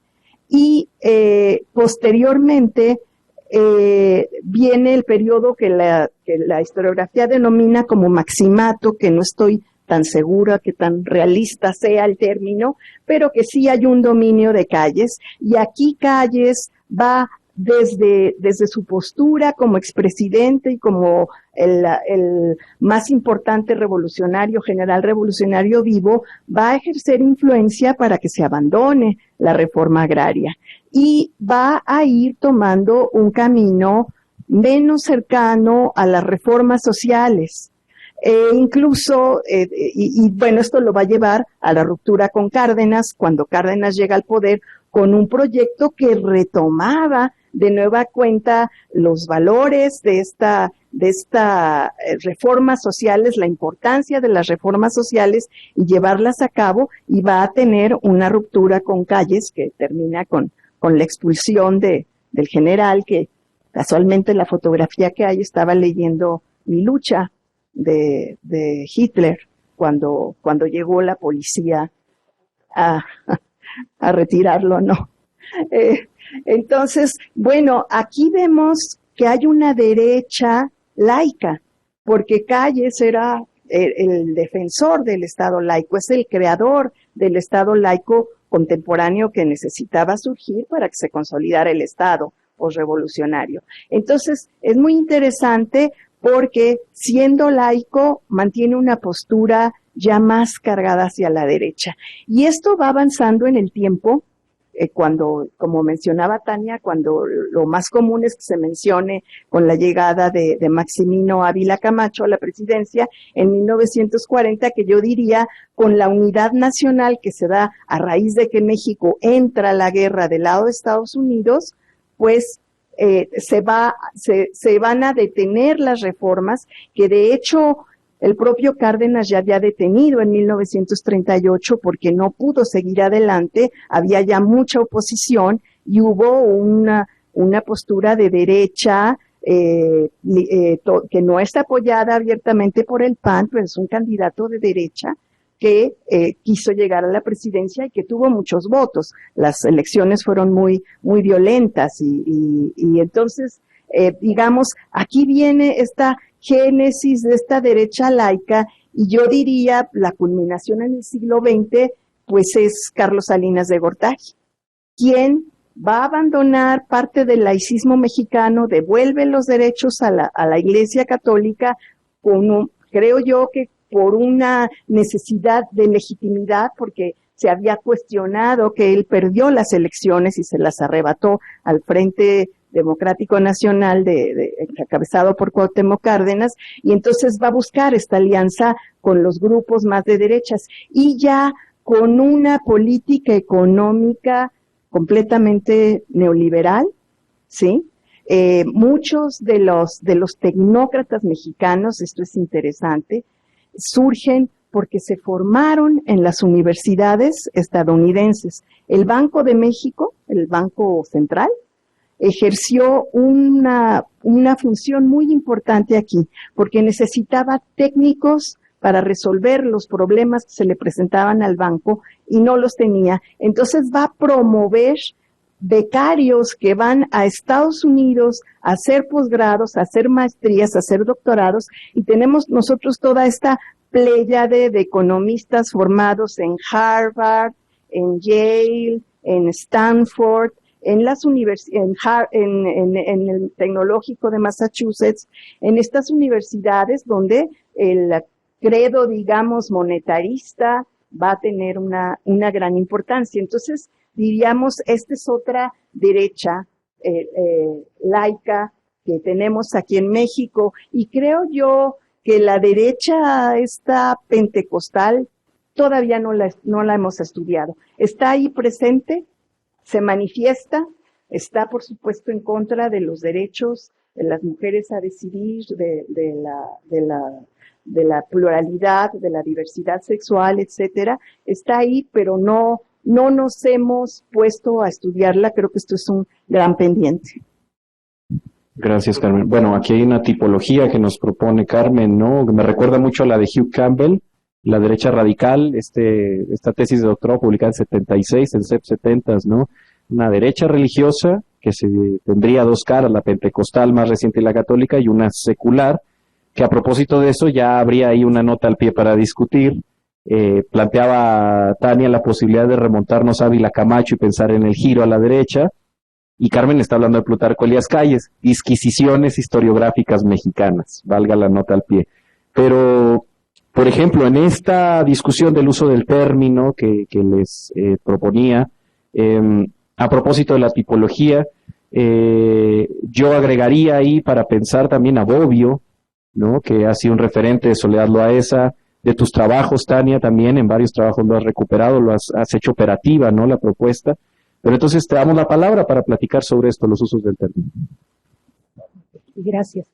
y posteriormente viene el periodo que la historiografía denomina como maximato, que no estoy tan segura que tan realista sea el término, pero que sí hay un dominio de Calles, y aquí Calles va desde su postura como expresidente y como el más importante revolucionario, general revolucionario vivo, va a ejercer influencia para que se abandone la reforma agraria y va a ir tomando un camino menos cercano a las reformas sociales. Incluso, bueno, esto lo va a llevar a la ruptura con Cárdenas, cuando Cárdenas llega al poder con un proyecto que retomaba de nueva cuenta los valores de esta reformas sociales, la importancia de las reformas sociales y llevarlas a cabo, y va a tener una ruptura con Calles que termina con la expulsión del general, que casualmente la fotografía que hay, estaba leyendo Mi lucha de Hitler, cuando llegó la policía a retirarlo, ¿no? Entonces, bueno, aquí vemos que hay una derecha laica, porque Calles era el defensor del Estado laico, es el creador del Estado laico contemporáneo que necesitaba surgir para que se consolidara el Estado posrevolucionario. Entonces, es muy interesante porque siendo laico mantiene una postura ya más cargada hacia la derecha. Y esto va avanzando en el tiempo, cuando, como mencionaba Tania, cuando lo más común es que se mencione con la llegada de Maximino Ávila Camacho a la presidencia en 1940, que yo diría con la unidad nacional que se da a raíz de que México entra a la guerra del lado de Estados Unidos, pues se van a detener las reformas que de hecho el propio Cárdenas ya había detenido en 1938 porque no pudo seguir adelante, había ya mucha oposición y hubo una postura de derecha que no está apoyada abiertamente por el PAN, pero es un candidato de derecha que quiso llegar a la presidencia y que tuvo muchos votos. Las elecciones fueron muy violentas y entonces, digamos, aquí viene esta génesis de esta derecha laica y yo diría la culminación en el siglo XX, pues es Carlos Salinas de Gortari, quien va a abandonar parte del laicismo mexicano, devuelve los derechos a la Iglesia Católica, creo yo que por una necesidad de legitimidad, porque se había cuestionado que él perdió las elecciones y se las arrebató al Frente Democrático Nacional encabezado por Cuauhtémoc Cárdenas, y entonces va a buscar esta alianza con los grupos más de derechas y ya con una política económica completamente neoliberal, ¿sí? Muchos de los tecnócratas mexicanos, esto es interesante, surgen porque se formaron en las universidades estadounidenses. El Banco de México, el Banco Central, ejerció una función muy importante aquí, porque necesitaba técnicos para resolver los problemas que se le presentaban al banco y no los tenía. Entonces va a promover becarios que van a Estados Unidos a hacer posgrados, a hacer maestrías, a hacer doctorados, y tenemos nosotros toda esta pléyade de economistas formados en Harvard, en Yale, en Stanford, en las en el Tecnológico de Massachusetts, en estas universidades donde el credo, digamos, monetarista va a tener una gran importancia. Entonces, diríamos, esta es otra derecha laica que tenemos aquí en México, y creo yo que la derecha esta pentecostal todavía no la hemos estudiado. Está ahí presente, se manifiesta, está por supuesto en contra de los derechos de las mujeres a decidir, de la pluralidad, de la diversidad sexual, etcétera. Está ahí, pero no nos hemos puesto a estudiarla. Creo que esto es un gran pendiente. Gracias, Carmen. Bueno, aquí hay una tipología que nos propone Carmen, ¿no? Me recuerda mucho a la de Hugh Campbell, la derecha radical, esta tesis de doctorado publicada en 76, en CEP 70, ¿no? Una derecha religiosa que tendría dos caras, la pentecostal más reciente y la católica, y una secular, que a propósito de eso ya habría ahí una nota al pie para discutir. Planteaba Tania la posibilidad de remontarnos a Ávila Camacho y pensar en el giro a la derecha, y Carmen está hablando de Plutarco Elías Calles, disquisiciones historiográficas mexicanas, valga la nota al pie. Pero, por ejemplo, en esta discusión del uso del término que les proponía, a propósito de la tipología, yo agregaría ahí para pensar también a Bobbio, ¿no? Que ha sido un referente de Soledad Loaesa, de tus trabajos, Tania, también en varios trabajos lo has recuperado, has hecho operativa, ¿no? La propuesta. Pero entonces te damos la palabra para platicar sobre esto, los usos del término. Gracias.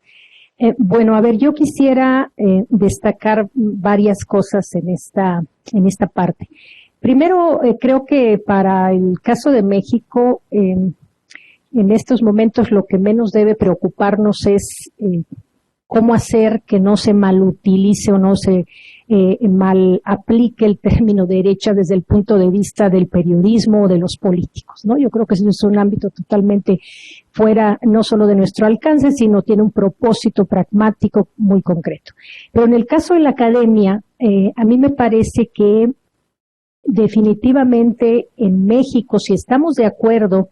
Bueno, a ver, yo quisiera destacar varias cosas en esta parte. Primero, creo que para el caso de México, en estos momentos lo que menos debe preocuparnos es cómo hacer que no se malutilice o no se mal aplique el término derecha desde el punto de vista del periodismo o de los políticos, ¿no? Yo creo que eso es un ámbito totalmente fuera, no solo de nuestro alcance, sino tiene un propósito pragmático muy concreto. Pero en el caso de la academia, a mí me parece que definitivamente en México, si estamos de acuerdo,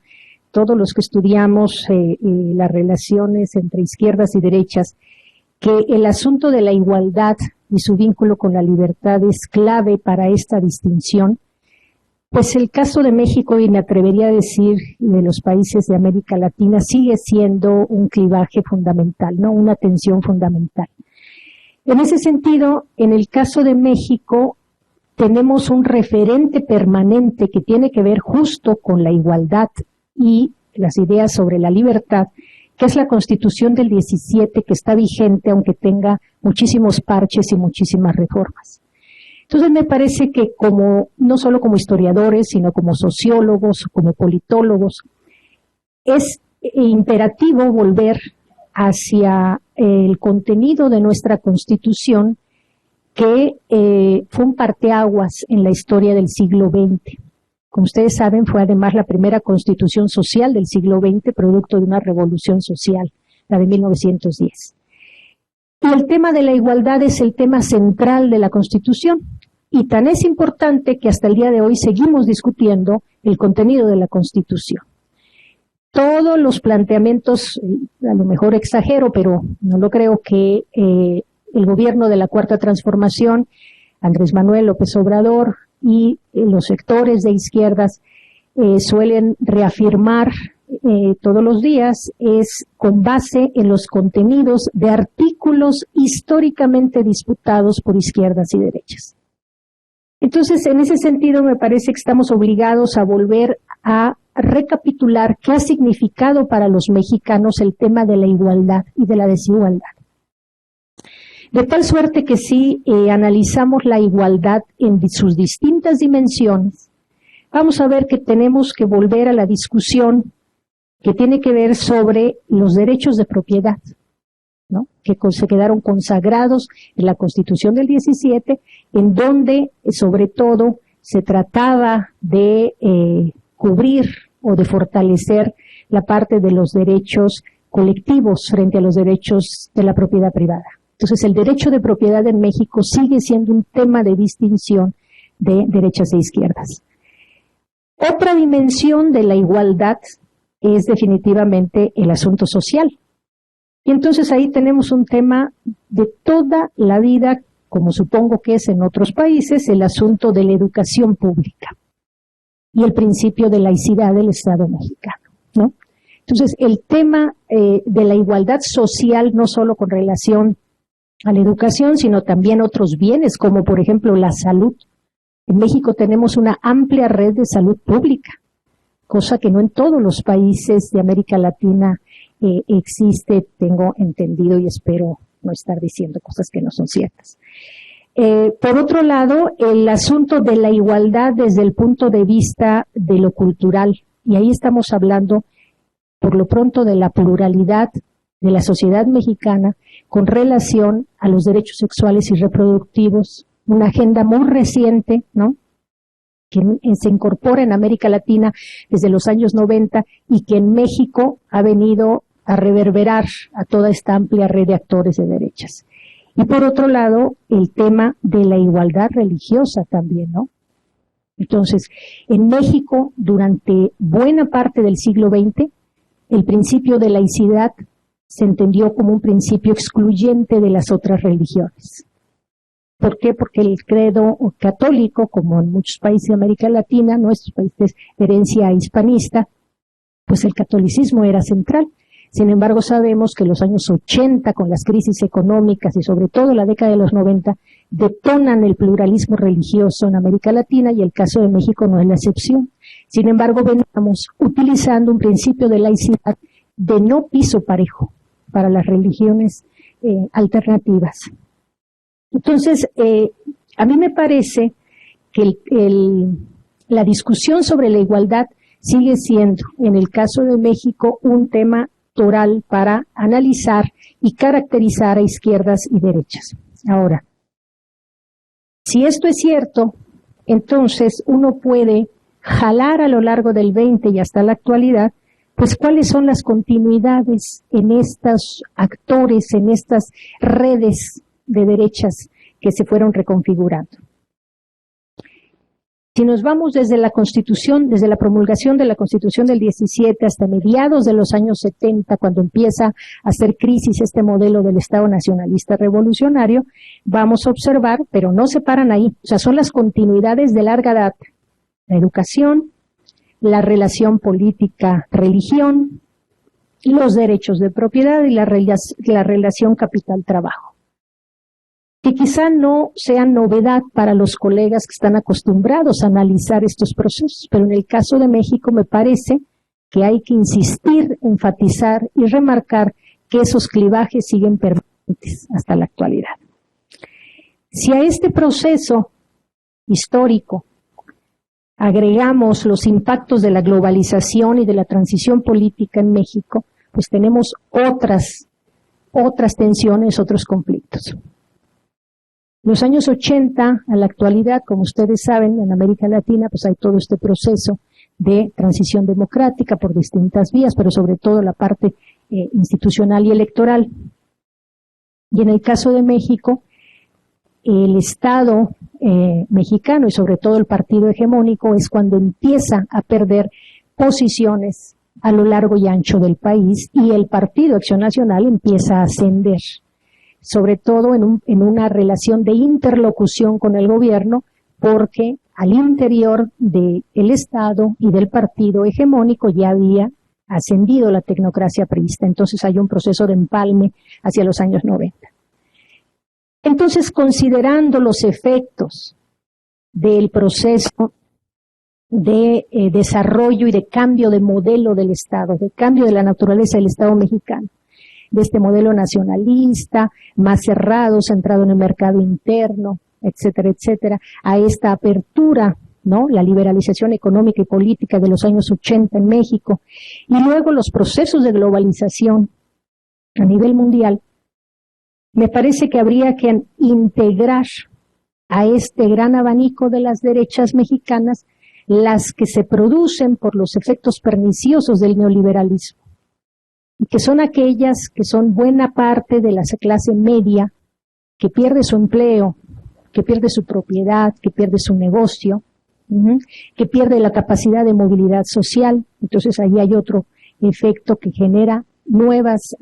todos los que estudiamos las relaciones entre izquierdas y derechas, que el asunto de la igualdad y su vínculo con la libertad es clave para esta distinción, pues el caso de México, y me atrevería a decir de los países de América Latina, sigue siendo un clivaje fundamental, ¿no? Una tensión fundamental. En ese sentido, en el caso de México, tenemos un referente permanente que tiene que ver justo con la igualdad y las ideas sobre la libertad, que es la Constitución del 17, que está vigente, aunque tenga muchísimos parches y muchísimas reformas. Entonces me parece que no solo como historiadores, sino como sociólogos, como politólogos, es imperativo volver hacia el contenido de nuestra Constitución, que fue un parteaguas en la historia del siglo XX. Como ustedes saben, fue además la primera constitución social del siglo XX, producto de una revolución social, la de 1910. Y el tema de la igualdad es el tema central de la Constitución, y tan es importante que hasta el día de hoy seguimos discutiendo el contenido de la Constitución. Todos los planteamientos, a lo mejor exagero, pero no lo creo, que el gobierno de la Cuarta Transformación, Andrés Manuel López Obrador, y los sectores de izquierdas suelen reafirmar todos los días, es con base en los contenidos de artículos históricamente disputados por izquierdas y derechas. Entonces, en ese sentido, me parece que estamos obligados a volver a recapitular qué ha significado para los mexicanos el tema de la igualdad y de la desigualdad. De tal suerte que si analizamos la igualdad en sus distintas dimensiones, vamos a ver que tenemos que volver a la discusión que tiene que ver sobre los derechos de propiedad, ¿no? Que se quedaron consagrados en la Constitución del 17, en donde sobre todo se trataba de cubrir o de fortalecer la parte de los derechos colectivos frente a los derechos de la propiedad privada. Entonces, el derecho de propiedad en México sigue siendo un tema de distinción de derechas e izquierdas. Otra dimensión de la igualdad es definitivamente el asunto social. Y entonces ahí tenemos un tema de toda la vida, como supongo que es en otros países, el asunto de la educación pública y el principio de laicidad del Estado mexicano, ¿no? Entonces, el tema de la igualdad social, no solo con relación a la educación, sino también otros bienes, como por ejemplo la salud. En México tenemos una amplia red de salud pública, cosa que no en todos los países de América Latina existe, tengo entendido, y espero no estar diciendo cosas que no son ciertas. Por otro lado, el asunto de la igualdad desde el punto de vista de lo cultural, y ahí estamos hablando por lo pronto de la pluralidad de la sociedad mexicana con relación a los derechos sexuales y reproductivos, una agenda muy reciente, ¿no?, que se incorpora en América Latina desde los años 90 y que en México ha venido a reverberar a toda esta amplia red de actores de derechas. Y por otro lado, el tema de la igualdad religiosa también, ¿no? Entonces, en México, durante buena parte del siglo XX, el principio de laicidad se entendió como un principio excluyente de las otras religiones. ¿Por qué? Porque el credo católico, como en muchos países de América Latina, nuestros países de herencia hispanista, pues el catolicismo era central. Sin embargo, sabemos que los años 80, con las crisis económicas y sobre todo la década de los 90, detonan el pluralismo religioso en América Latina, y el caso de México no es la excepción. Sin embargo, venimos utilizando un principio de laicidad de no piso parejo para las religiones alternativas. Entonces, a mí me parece que la discusión sobre la igualdad sigue siendo, en el caso de México, un tema toral para analizar y caracterizar a izquierdas y derechas. Ahora, Si esto es cierto, entonces uno puede jalar a lo largo del 20 y hasta la actualidad, pues cuáles son las continuidades en estos actores, en estas redes de derechas que se fueron reconfigurando. Si nos vamos desde la Constitución, desde la promulgación de la Constitución del 17 hasta mediados de los años 70, cuando empieza a hacer crisis este modelo del Estado nacionalista revolucionario, vamos a observar, pero no se paran ahí, o sea, son las continuidades de larga data. La educación, la relación política-religión, los derechos de propiedad y la relación capital-trabajo. Que quizá no sea novedad para los colegas que están acostumbrados a analizar estos procesos, pero en el caso de México me parece que hay que insistir, enfatizar y remarcar que esos clivajes siguen permanentes hasta la actualidad. Si a este proceso histórico agregamos los impactos de la globalización y de la transición política en México, pues tenemos otras tensiones, otros conflictos. Los años 80 a la actualidad, como ustedes saben, en América Latina, pues hay todo este proceso de transición democrática por distintas vías, pero sobre todo la parte institucional y electoral. Y en el caso de México, el Estado mexicano y sobre todo el partido hegemónico es cuando empieza a perder posiciones a lo largo y ancho del país y el Partido Acción Nacional empieza a ascender, sobre todo en una relación de interlocución con el gobierno, porque al interior del Estado y del partido hegemónico ya había ascendido la tecnocracia priista. Entonces hay un proceso de empalme hacia los años 90. Entonces, considerando los efectos del proceso de desarrollo y de cambio de modelo del Estado, de cambio de la naturaleza del Estado mexicano, de este modelo nacionalista, más cerrado, centrado en el mercado interno, etcétera, etcétera, a esta apertura, ¿no? La liberalización económica y política de los años 80 en México, y luego los procesos de globalización a nivel mundial, me parece que habría que integrar a este gran abanico de las derechas mexicanas las que se producen por los efectos perniciosos del neoliberalismo, y que son aquellas que son buena parte de la clase media que pierde su empleo, que pierde su propiedad, que pierde su negocio, que pierde la capacidad de movilidad social. Entonces ahí hay otro efecto que genera nuevas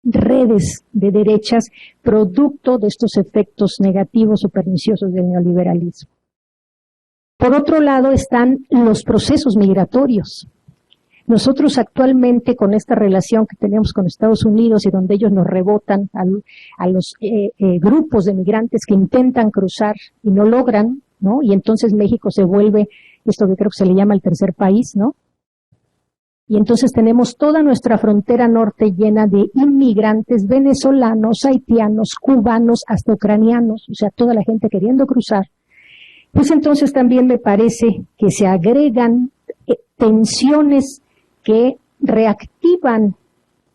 redes de derechas producto de estos efectos negativos o perniciosos del neoliberalismo. Por otro lado están los procesos migratorios. Nosotros actualmente con esta relación que tenemos con Estados Unidos y donde ellos nos rebotan a los grupos de migrantes que intentan cruzar y no logran, ¿no? Y entonces México se vuelve esto que creo que se le llama el tercer país, ¿no? Y entonces tenemos toda nuestra frontera norte llena de inmigrantes venezolanos, haitianos, cubanos, hasta ucranianos, o sea, toda la gente queriendo cruzar. Pues entonces también me parece que se agregan tensiones que reactivan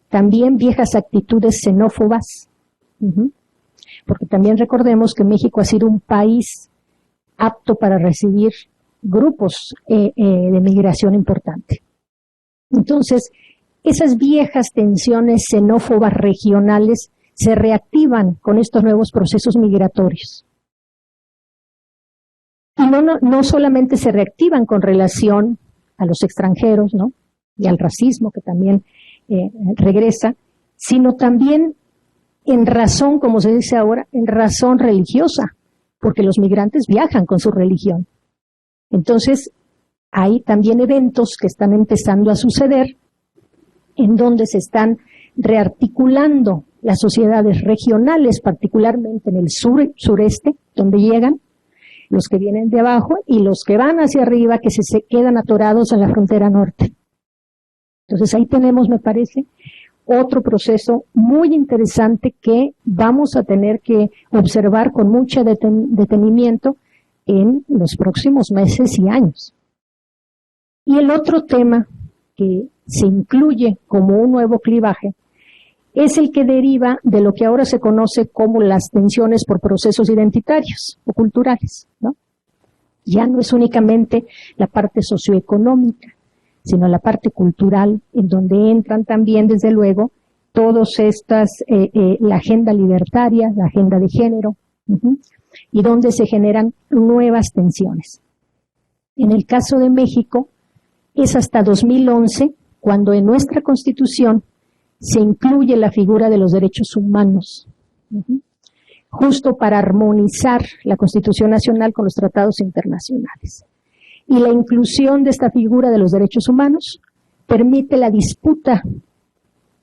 también viejas actitudes xenófobas, porque también recordemos que México ha sido un país apto para recibir grupos de migración importante. Entonces, esas viejas tensiones xenófobas regionales se reactivan con estos nuevos procesos migratorios. Y no solamente se reactivan con relación a los extranjeros, ¿no? Y al racismo que también regresa, sino también en razón, como se dice ahora, en razón religiosa, porque los migrantes viajan con su religión. Entonces, hay también eventos que están empezando a suceder en donde se están rearticulando las sociedades regionales, particularmente en el sureste, donde llegan los que vienen de abajo y los que van hacia arriba, que se quedan atorados en la frontera norte. Entonces ahí tenemos, me parece, otro proceso muy interesante que vamos a tener que observar con mucho detenimiento en los próximos meses y años. Y el otro tema que se incluye como un nuevo clivaje es el que deriva de lo que ahora se conoce como las tensiones por procesos identitarios o culturales, ¿no? Ya no es únicamente la parte socioeconómica, sino la parte cultural, en donde entran también, desde luego, todas estas, la agenda libertaria, la agenda de género, y donde se generan nuevas tensiones. En el caso de México, es hasta 2011 cuando en nuestra Constitución se incluye la figura de los derechos humanos, justo para armonizar la Constitución Nacional con los tratados internacionales. Y la inclusión de esta figura de los derechos humanos permite la disputa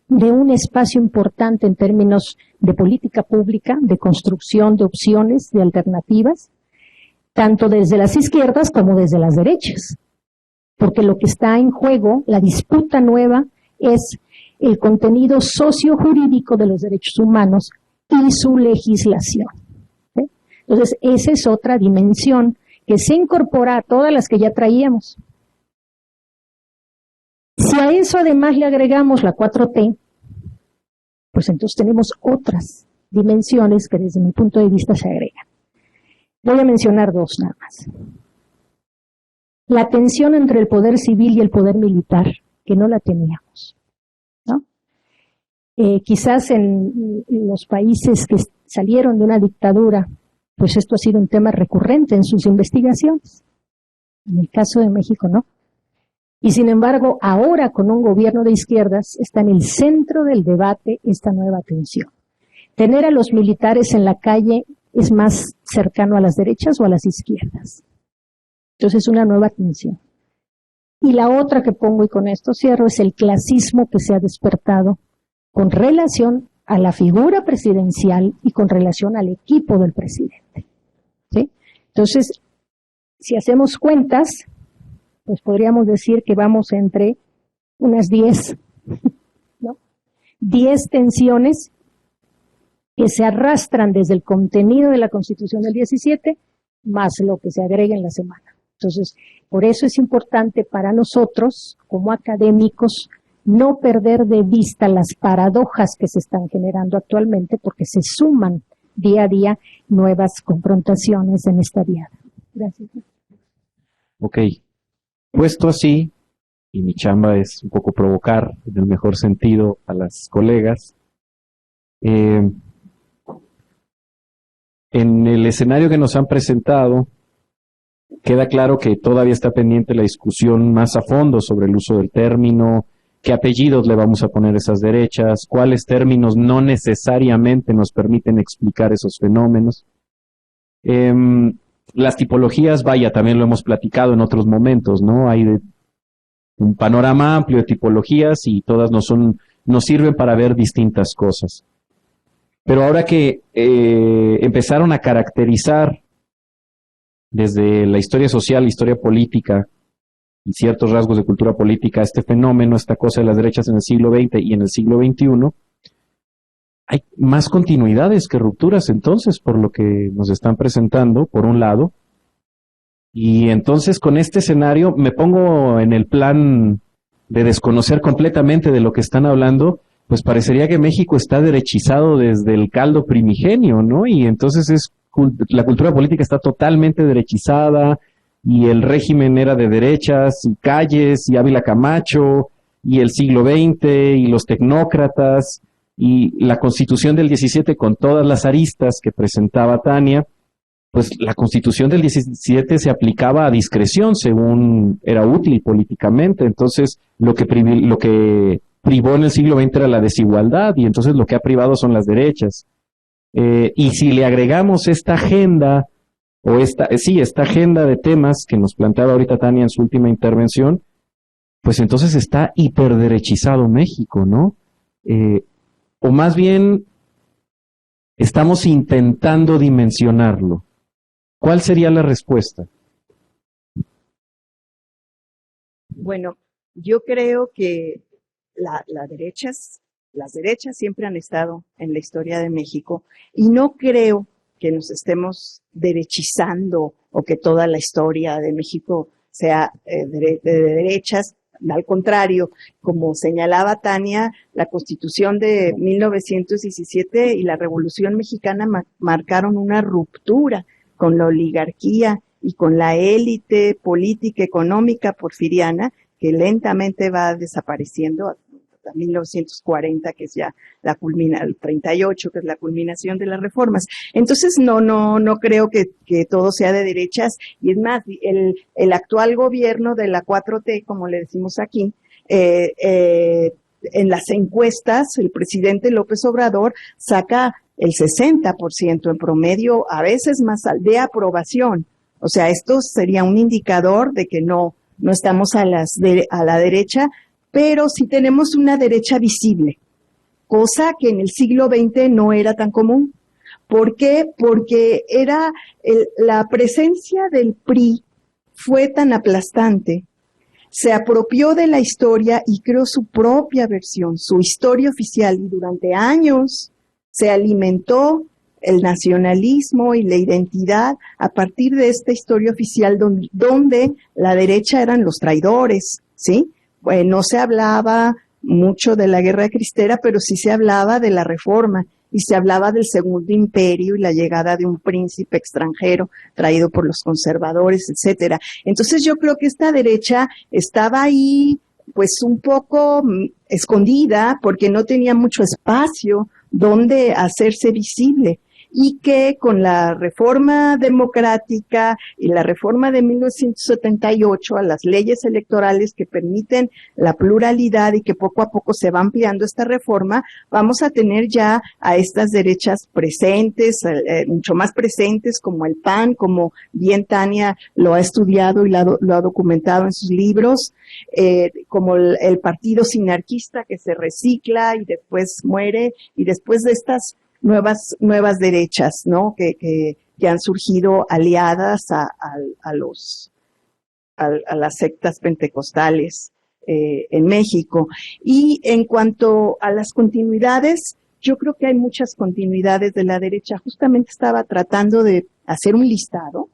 de un espacio importante en términos de política pública, de construcción de opciones, de alternativas, tanto desde las izquierdas como desde las derechas. Porque lo que está en juego, la disputa nueva, es el contenido sociojurídico de los derechos humanos y su legislación. ¿Sí? Entonces, esa es otra dimensión que se incorpora a todas las que ya traíamos. Si a eso además le agregamos la 4T, pues entonces tenemos otras dimensiones que desde mi punto de vista se agregan. Voy a mencionar dos nada más. La tensión entre el poder civil y el poder militar, que no la teníamos, ¿no? Quizás en los países que salieron de una dictadura, pues esto ha sido un tema recurrente en sus investigaciones. En el caso de México, no. Y sin embargo, ahora con un gobierno de izquierdas está en el centro del debate esta nueva tensión. Tener a los militares en la calle es más cercano a las derechas o a las izquierdas. Entonces es una nueva tensión. Y la otra que pongo, y con esto cierro, es el clasismo que se ha despertado con relación a la figura presidencial y con relación al equipo del presidente. ¿Sí? Entonces, si hacemos cuentas, pues podríamos decir que vamos entre unas 10, ¿no? 10 tensiones que se arrastran desde el contenido de la Constitución del 17, más lo que se agrega en la semana. Entonces, por eso es importante para nosotros, como académicos, no perder de vista las paradojas que se están generando actualmente, porque se suman día a día nuevas confrontaciones en esta diada. Gracias. Ok. Puesto así, y mi chamba es un poco provocar, en el mejor sentido, a las colegas, en el escenario que nos han presentado, queda claro que todavía está pendiente la discusión más a fondo sobre el uso del término, qué apellidos le vamos a poner a esas derechas, cuáles términos no necesariamente nos permiten explicar esos fenómenos. Las tipologías, vaya, también lo hemos platicado en otros momentos, ¿no? Hay un panorama amplio de tipologías y todas nos sirven para ver distintas cosas. Pero ahora que empezaron a caracterizar desde la historia social, la historia política y ciertos rasgos de cultura política este fenómeno, esta cosa de las derechas en el siglo XX y en el siglo XXI, hay más continuidades que rupturas entonces, por lo que nos están presentando, por un lado. Y entonces con este escenario me pongo en el plan de desconocer completamente de lo que están hablando, pues parecería que México está derechizado desde el caldo primigenio, ¿no? Y entonces la cultura política está totalmente derechizada y el régimen era de derechas y Calles y Ávila Camacho y el siglo XX y los tecnócratas y la Constitución del 17 con todas las aristas que presentaba Tania. Pues la Constitución del 17 se aplicaba a discreción según era útil políticamente. Entonces, lo que privó en el siglo XX era la desigualdad y entonces lo que ha privado son las derechas. Y si le agregamos esta agenda, o esta agenda de temas que nos planteaba ahorita Tania en su última intervención, pues entonces está hiperderechizado México, ¿no? O más bien, estamos intentando dimensionarlo. ¿Cuál sería la respuesta? Bueno, yo creo que las derechas siempre han estado en la historia de México y no creo que nos estemos derechizando o que toda la historia de México sea de derechas. al contrario, como señalaba Tania, la Constitución de 1917 y la Revolución Mexicana marcaron una ruptura con la oligarquía y con la élite política económica porfiriana que lentamente va desapareciendo hasta 1940, que es ya la el 38, que es la culminación de las reformas. Entonces, no creo que todo sea de derechas, y es más, el actual gobierno de la 4T, como le decimos aquí, en las encuestas, el presidente López Obrador saca el 60% en promedio, a veces más, de aprobación. O sea, esto sería un indicador de que no estamos a la derecha, pero sí tenemos una derecha visible, cosa que en el siglo XX no era tan común. ¿Por qué? Porque la presencia del PRI fue tan aplastante, se apropió de la historia y creó su propia versión, su historia oficial, y durante años se alimentó el nacionalismo y la identidad a partir de esta historia oficial donde la derecha eran los traidores, ¿sí? Bueno, no se hablaba mucho de la guerra cristera, pero sí se hablaba de la reforma y se hablaba del Segundo Imperio y la llegada de un príncipe extranjero traído por los conservadores, etcétera. Entonces yo creo que esta derecha estaba ahí pues un poco escondida porque no tenía mucho espacio donde hacerse visible, y que con la reforma democrática y la reforma de 1978 a las leyes electorales que permiten la pluralidad y que poco a poco se va ampliando esta reforma, vamos a tener ya a estas derechas presentes, mucho más presentes, como el PAN, como bien Tania lo ha estudiado y lo ha documentado en sus libros, como el partido sinarquista que se recicla y después muere, y después de estas nuevas derechas, ¿no? Que han surgido aliadas a las sectas pentecostales en México. Y en cuanto a las continuidades, yo creo que hay muchas continuidades de la derecha. Justamente estaba tratando de hacer un listado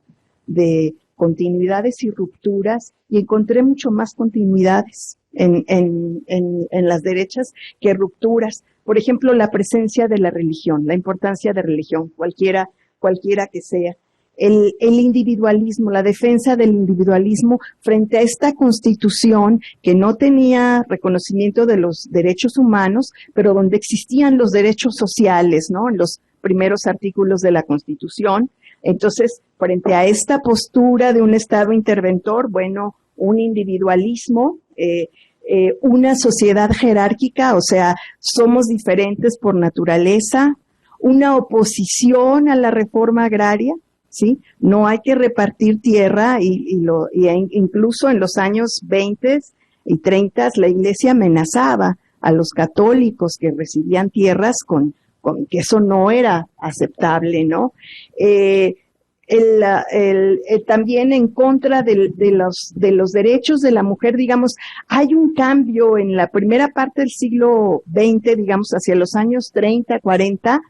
de continuidades y rupturas y encontré mucho más continuidades en las derechas que rupturas. Por ejemplo, la presencia de la religión, la importancia de religión, cualquiera que sea. El individualismo, la defensa del individualismo frente a esta Constitución que no tenía reconocimiento de los derechos humanos, pero donde existían los derechos sociales, ¿no? En los primeros artículos de la Constitución. Entonces, frente a esta postura de un Estado interventor, bueno, un individualismo, una sociedad jerárquica, o sea, somos diferentes por naturaleza, una oposición a la reforma agraria, ¿sí? No hay que repartir tierra incluso en los años 20 y 30 la Iglesia amenazaba a los católicos que recibían tierras con que eso no era aceptable, ¿no? También en contra de los derechos de la mujer, digamos, hay un cambio en la primera parte del siglo XX, digamos, hacia los años 30, 40,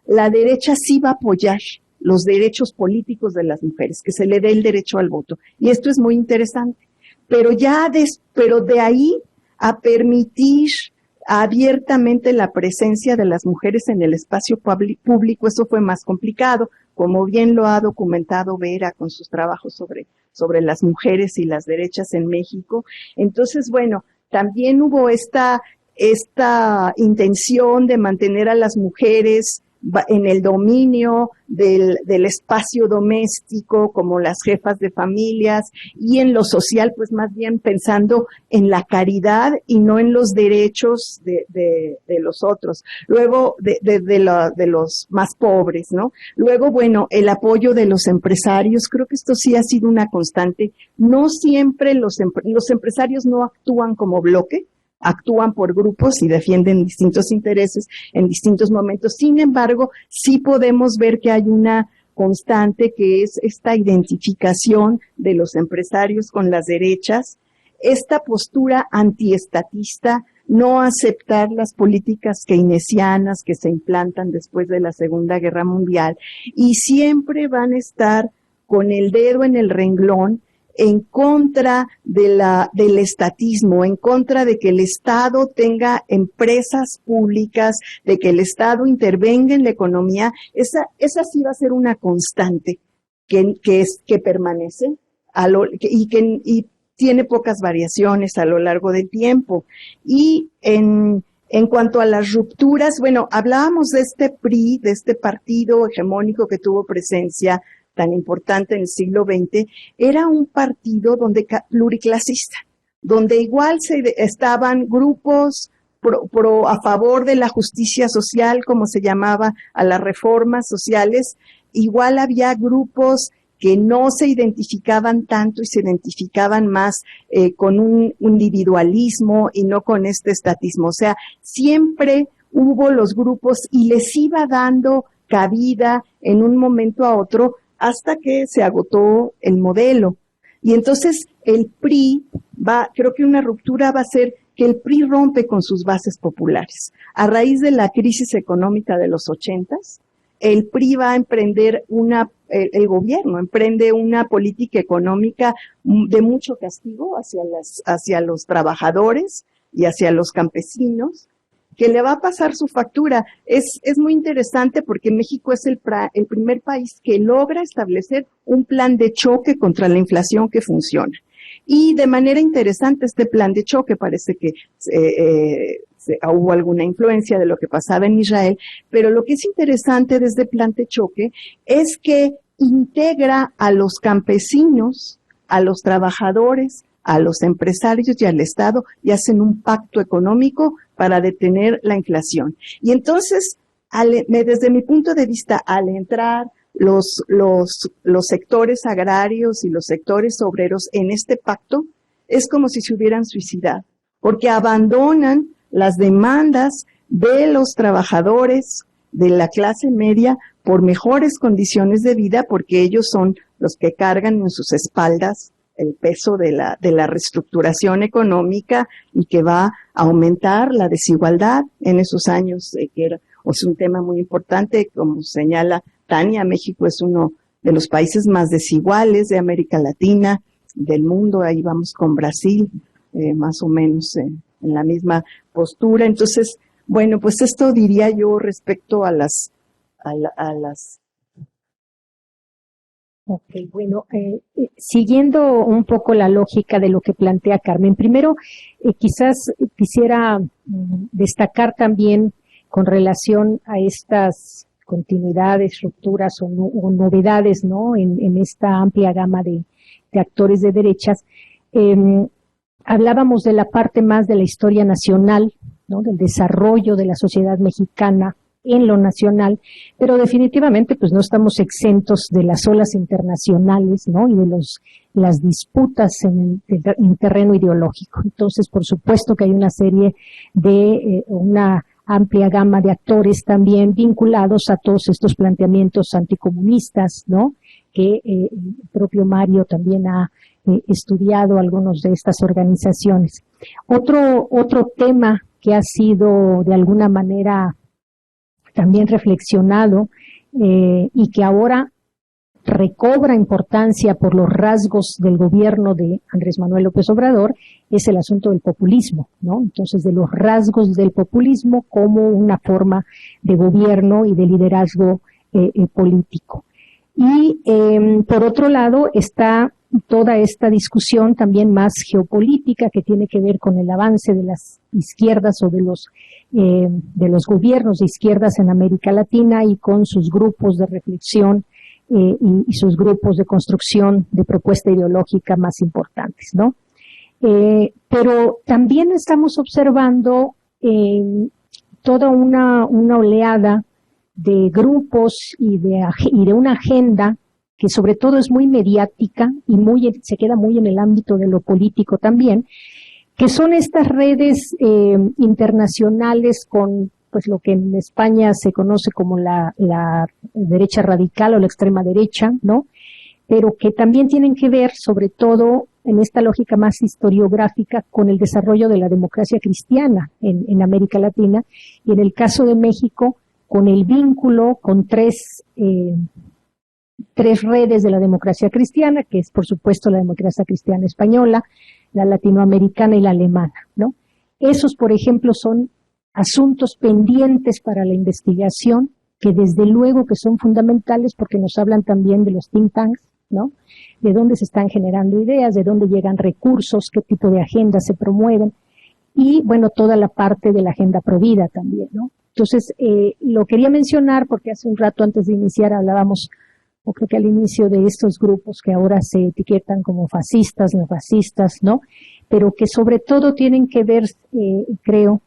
la derecha sí va a apoyar los derechos políticos de las mujeres, que se le dé el derecho al voto. Y esto es muy interesante. Pero pero de ahí a permitir abiertamente la presencia de las mujeres en el espacio público, eso fue más complicado, como bien lo ha documentado Vera con sus trabajos sobre las mujeres y las derechas en México. Entonces, bueno, también hubo esta intención de mantener a las mujeres en el dominio del espacio doméstico como las jefas de familias, y en lo social pues más bien pensando en la caridad y no en los derechos de los otros, luego de los más pobres, ¿no? Luego, bueno, el apoyo de los empresarios, creo que esto sí ha sido una constante. No siempre los empresarios no actúan como bloque, actúan por grupos y defienden distintos intereses en distintos momentos. Sin embargo, sí podemos ver que hay una constante que es esta identificación de los empresarios con las derechas, esta postura antiestatista, no aceptar las políticas keynesianas que se implantan después de la Segunda Guerra Mundial, y siempre van a estar con el dedo en el renglón en contra del estatismo, en contra de que el Estado tenga empresas públicas, de que el Estado intervenga en la economía. Esa sí va a ser una constante que permanece y tiene pocas variaciones a lo largo del tiempo. Y en cuanto a las rupturas, bueno, hablábamos de este PRI, de este partido hegemónico que tuvo presencia tan importante en el siglo XX, era un partido pluriclasista, donde igual estaban grupos a favor de la justicia social, como se llamaba, a las reformas sociales, igual había grupos que no se identificaban tanto y se identificaban más con un individualismo y no con este estatismo. O sea, siempre hubo los grupos y les iba dando cabida en un momento a otro hasta que se agotó el modelo. Y entonces el PRI creo que una ruptura va a ser que el PRI rompe con sus bases populares. A raíz de la crisis económica de los 80s, el PRI va a emprender el gobierno emprende una política económica de mucho castigo hacia los trabajadores y hacia los campesinos, que le va a pasar su factura. Es muy interesante porque México es el primer país que logra establecer un plan de choque contra la inflación que funciona. Y de manera interesante este plan de choque parece que hubo alguna influencia de lo que pasaba en Israel, pero lo que es interesante de este plan de choque es que integra a los campesinos, a los trabajadores, a los empresarios y al Estado y hacen un pacto económico para detener la inflación. Y entonces, desde mi punto de vista, al entrar los sectores agrarios y los sectores obreros en este pacto, es como si se hubieran suicidado, porque abandonan las demandas de los trabajadores de la clase media por mejores condiciones de vida, porque ellos son los que cargan en sus espaldas el peso de la reestructuración económica y que va a aumentar la desigualdad en esos años, es un tema muy importante, como señala Tania. México es uno de los países más desiguales de América Latina, del mundo. Ahí vamos con Brasil, más o menos en la misma postura. Entonces, bueno, pues esto diría yo respecto a las. Ok, bueno, siguiendo un poco la lógica de lo que plantea Carmen, primero quizás quisiera destacar también con relación a estas continuidades, rupturas o novedades, ¿no? En esta amplia gama de actores de derechas. Hablábamos de la parte más de la historia nacional, ¿no? Del desarrollo de la sociedad mexicana en lo nacional, pero definitivamente pues no estamos exentos de las olas internacionales, ¿no? Y de las disputas en terreno ideológico. Entonces, por supuesto que hay una serie de una amplia gama de actores también vinculados a todos estos planteamientos anticomunistas, ¿no? Que el propio Mario también ha estudiado algunos de estas organizaciones. Otro tema que ha sido de alguna manera también reflexionado y que ahora recobra importancia por los rasgos del gobierno de Andrés Manuel López Obrador es el asunto del populismo, ¿no? Entonces, de los rasgos del populismo como una forma de gobierno y de liderazgo político. Y por otro lado está toda esta discusión también más geopolítica que tiene que ver con el avance de las izquierdas o de los gobiernos de izquierdas en América Latina y con sus grupos de reflexión y sus grupos de construcción de propuesta ideológica más importantes, ¿no? Pero también estamos observando toda una oleada de grupos y de una agenda que sobre todo es muy mediática y se queda muy en el ámbito de lo político también, que son estas redes internacionales con pues lo que en España se conoce como la derecha radical o la extrema derecha, ¿no? Pero que también tienen que ver, sobre todo en esta lógica más historiográfica, con el desarrollo de la democracia cristiana en América Latina, y en el caso de México, con el vínculo con tres tres redes de la democracia cristiana, que es por supuesto la democracia cristiana española, la latinoamericana y la alemana, ¿no? Esos, por ejemplo, son asuntos pendientes para la investigación, que desde luego que son fundamentales porque nos hablan también de los think tanks, ¿no? De dónde se están generando ideas, de dónde llegan recursos, qué tipo de agendas se promueven, y bueno, toda la parte de la agenda provida también, ¿no? Entonces, lo quería mencionar porque hace un rato antes de iniciar hablábamos, o creo que al inicio, de estos grupos que ahora se etiquetan como fascistas, neofascistas, ¿no? Pero que sobre todo tienen que ver, creo,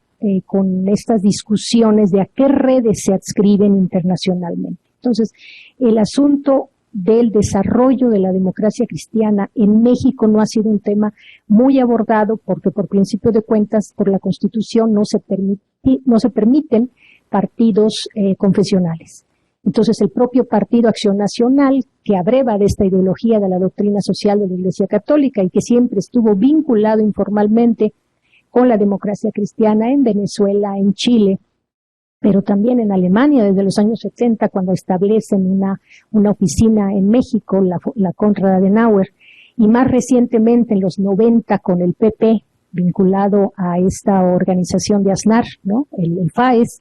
con estas discusiones de a qué redes se adscriben internacionalmente. Entonces, el asunto del desarrollo de la democracia cristiana en México no ha sido un tema muy abordado porque por principio de cuentas, por la Constitución no se permiten partidos confesionales. Entonces el propio Partido Acción Nacional, que abreva de esta ideología de la doctrina social de la Iglesia Católica y que siempre estuvo vinculado informalmente con la democracia cristiana en Venezuela, en Chile, pero también en Alemania desde los años 70, cuando establecen una oficina en México, la Konrad Adenauer, y más recientemente en los 90 con el PP, vinculado a esta organización de Aznar, ¿no? el FAES,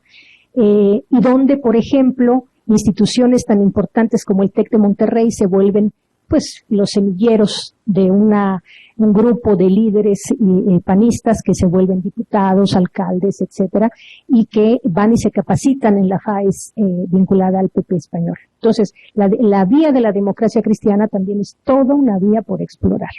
y donde, por ejemplo, instituciones tan importantes como el TEC de Monterrey se vuelven pues los semilleros de un grupo de líderes panistas que se vuelven diputados, alcaldes, etcétera, y que van y se capacitan en la FAES vinculada al PP español. Entonces, la vía de la democracia cristiana también es toda una vía por explorar.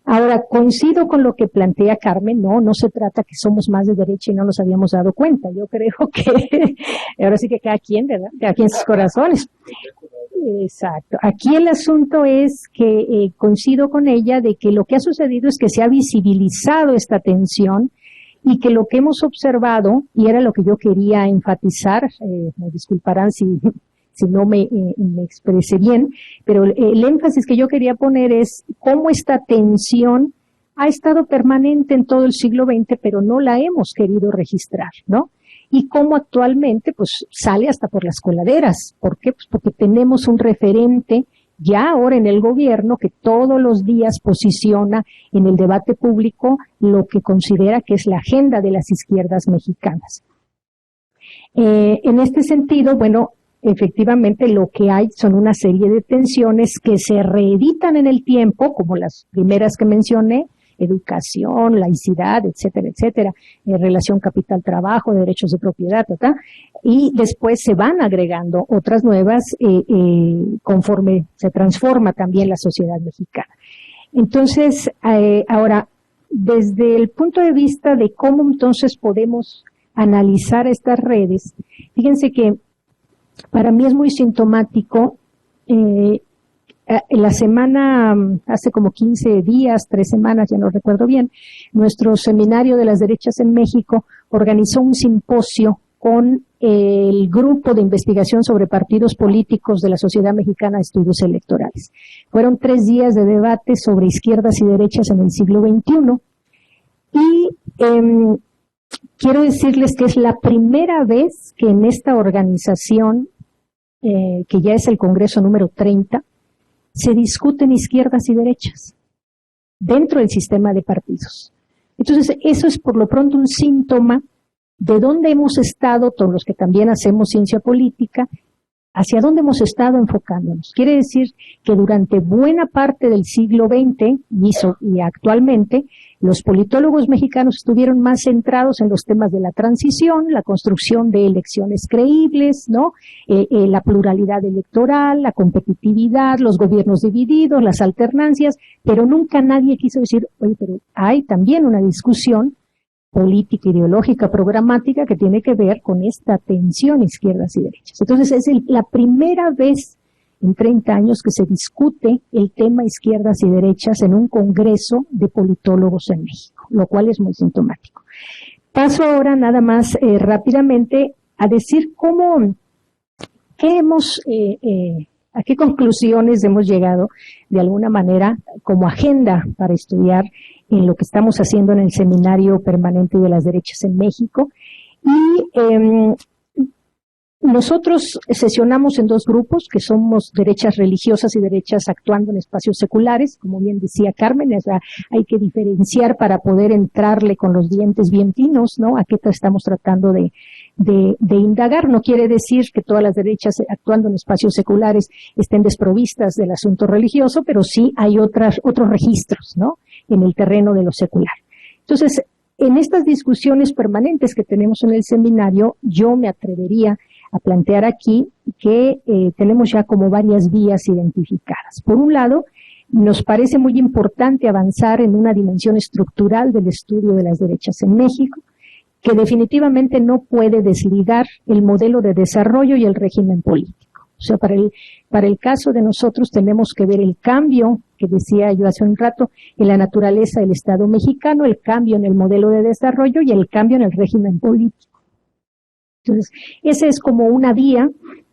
Ahora, coincido con lo que plantea Carmen, no se trata que somos más de derecha y no nos habíamos dado cuenta. Yo creo que, ahora sí que cada quien, ¿verdad? Cada quien sus corazones. Exacto. Aquí el asunto es que coincido con ella de que lo que ha sucedido es que se ha visibilizado esta tensión y que lo que hemos observado, y era lo que yo quería enfatizar, me disculparán si no me expresé bien, pero el énfasis que yo quería poner es cómo esta tensión ha estado permanente en todo el siglo XX, pero no la hemos querido registrar, ¿no? Y cómo actualmente, pues, sale hasta por las coladeras. ¿Por qué? Pues porque tenemos un referente ya ahora en el gobierno que todos los días posiciona en el debate público lo que considera que es la agenda de las izquierdas mexicanas. En este sentido, bueno, efectivamente lo que hay son una serie de tensiones que se reeditan en el tiempo, como las primeras que mencioné, educación, laicidad, etcétera, etcétera, relación capital-trabajo, derechos de propiedad, y después se van agregando otras nuevas conforme se transforma también la sociedad mexicana. Entonces, ahora, desde el punto de vista de cómo entonces podemos analizar estas redes, fíjense que para mí es muy sintomático. La semana, hace como 15 días, 3 semanas, ya no recuerdo bien, nuestro seminario de las derechas en México organizó un simposio con el grupo de investigación sobre partidos políticos de la Sociedad Mexicana de Estudios Electorales. Fueron 3 días de debate sobre izquierdas y derechas en el siglo XXI y quiero decirles que es la primera vez que en esta organización, que ya es el Congreso número 30, se discuten izquierdas y derechas dentro del sistema de partidos. Entonces, eso es por lo pronto un síntoma de dónde hemos estado, todos los que también hacemos ciencia política, hacia dónde hemos estado enfocándonos. Quiere decir que durante buena parte del siglo XX y actualmente, los politólogos mexicanos estuvieron más centrados en los temas de la transición, la construcción de elecciones creíbles, ¿no? La pluralidad electoral, la competitividad, los gobiernos divididos, las alternancias, pero nunca nadie quiso decir, oye, pero hay también una discusión política, ideológica, programática que tiene que ver con esta tensión izquierdas y derechas. Entonces es la primera vez en 30 años que se discute el tema izquierdas y derechas en un congreso de politólogos en México, lo cual es muy sintomático. Paso ahora nada más rápidamente a decir a qué conclusiones hemos llegado de alguna manera como agenda para estudiar en lo que estamos haciendo en el Seminario Permanente de las Derechas en México. Y Nosotros sesionamos en dos grupos, que somos derechas religiosas y derechas actuando en espacios seculares, como bien decía Carmen, o sea, hay que diferenciar para poder entrarle con los dientes bien finos, ¿no? A qué estamos tratando de indagar. No quiere decir que todas las derechas actuando en espacios seculares estén desprovistas del asunto religioso, pero sí hay otros registros, ¿no? En el terreno de lo secular. Entonces, en estas discusiones permanentes que tenemos en el seminario, yo me atrevería a plantear aquí que tenemos ya como varias vías identificadas. Por un lado, nos parece muy importante avanzar en una dimensión estructural del estudio de las derechas en México, que definitivamente no puede desligar el modelo de desarrollo y el régimen político. O sea, para el caso de nosotros tenemos que ver el cambio, que decía yo hace un rato, en la naturaleza del Estado mexicano, el cambio en el modelo de desarrollo y el cambio en el régimen político. Entonces, esa es como una vía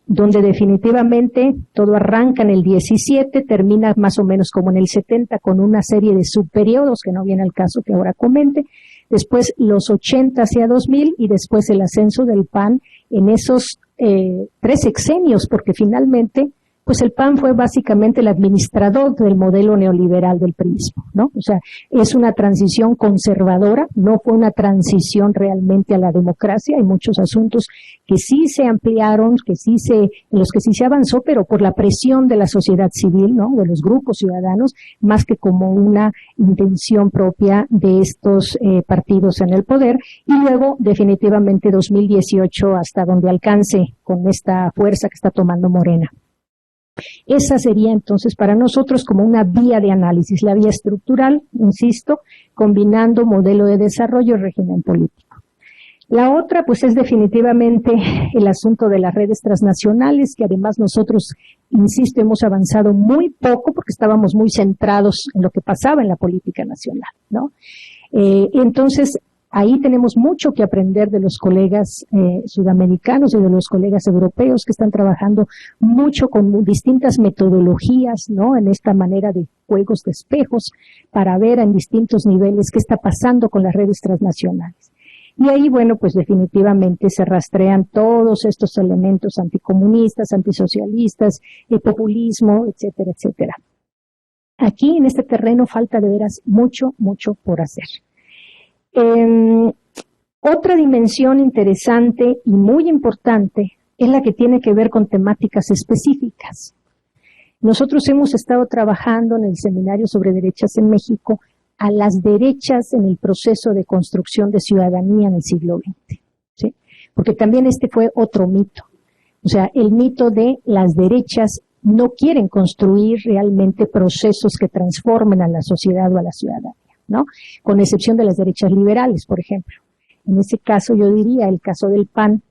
donde definitivamente todo arranca en el 17, termina más o menos como en el 70 con una serie de subperiodos que no viene al caso que ahora comente, después los 80 hacia 2000 y después el ascenso del PAN en esos 3 sexenios, porque finalmente pues el PAN fue básicamente el administrador del modelo neoliberal del priismo, ¿no? O sea, es una transición conservadora, no fue una transición realmente a la democracia. Hay muchos asuntos que sí se ampliaron, en los que sí se avanzó, pero por la presión de la sociedad civil, ¿no? De los grupos ciudadanos, más que como una intención propia de estos partidos en el poder. Y luego, definitivamente, 2018 hasta donde alcance con esta fuerza que está tomando Morena. Esa sería entonces para nosotros como una vía de análisis, la vía estructural, insisto, combinando modelo de desarrollo y régimen político. La otra, pues, es definitivamente el asunto de las redes transnacionales, que además nosotros, insisto, hemos avanzado muy poco porque estábamos muy centrados en lo que pasaba en la política nacional, ¿no? Entonces, ahí tenemos mucho que aprender de los colegas sudamericanos y de los colegas europeos que están trabajando mucho con distintas metodologías, ¿no? En esta manera de juegos de espejos para ver en distintos niveles qué está pasando con las redes transnacionales. Y ahí, bueno, pues definitivamente se rastrean todos estos elementos anticomunistas, antisocialistas, el populismo, etcétera, etcétera. Aquí en este terreno falta de veras mucho, mucho por hacer. Otra dimensión interesante y muy importante es la que tiene que ver con temáticas específicas. Nosotros hemos estado trabajando en el Seminario sobre Derechas en México a las derechas en el proceso de construcción de ciudadanía en el siglo XX, ¿sí? Porque también este fue otro mito. O sea, el mito de las derechas no quieren construir realmente procesos que transformen a la sociedad o a la ciudadanía, ¿no? Con excepción de las derechas liberales, por ejemplo. En ese caso, yo diría, el caso del PAN,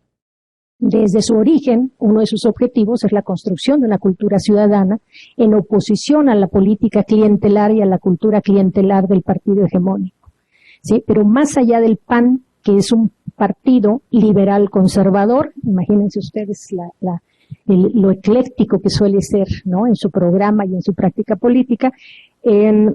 desde su origen, uno de sus objetivos es la construcción de una cultura ciudadana en oposición a la política clientelar y a la cultura clientelar del partido hegemónico, ¿sí? Pero más allá del PAN, que es un partido liberal conservador, imagínense ustedes lo ecléctico que suele ser, ¿no? En su programa y en su práctica política.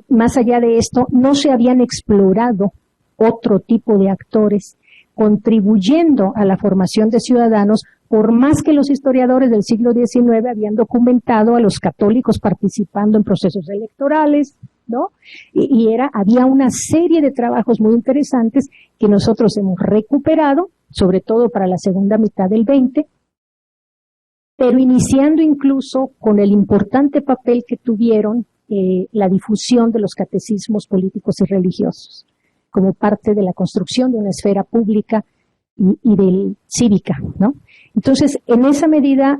Más allá de esto, no se habían explorado otro tipo de actores contribuyendo a la formación de ciudadanos, por más que los historiadores del siglo XIX habían documentado a los católicos participando en procesos electorales, ¿no? Había una serie de trabajos muy interesantes que nosotros hemos recuperado, sobre todo para la segunda mitad del XX, pero iniciando incluso con el importante papel que tuvieron la difusión de los catecismos políticos y religiosos, como parte de la construcción de una esfera pública y cívica, ¿no? Entonces, en esa medida,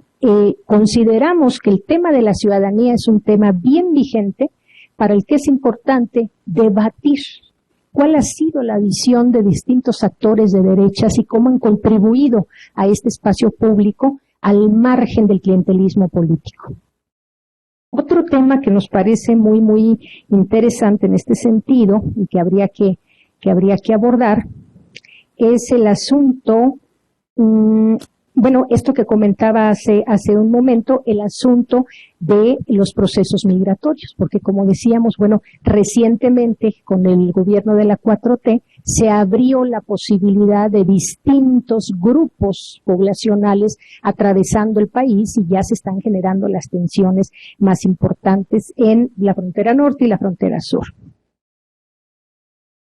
consideramos que el tema de la ciudadanía es un tema bien vigente para el que es importante debatir cuál ha sido la visión de distintos actores de derechas y cómo han contribuido a este espacio público al margen del clientelismo político. Otro tema que nos parece muy, muy interesante en este sentido y que habría que abordar es el asunto, esto que comentaba hace un momento, el asunto de los procesos migratorios, porque como decíamos, recientemente con el gobierno de la 4T se abrió la posibilidad de distintos grupos poblacionales atravesando el país y ya se están generando las tensiones más importantes en la frontera norte y la frontera sur.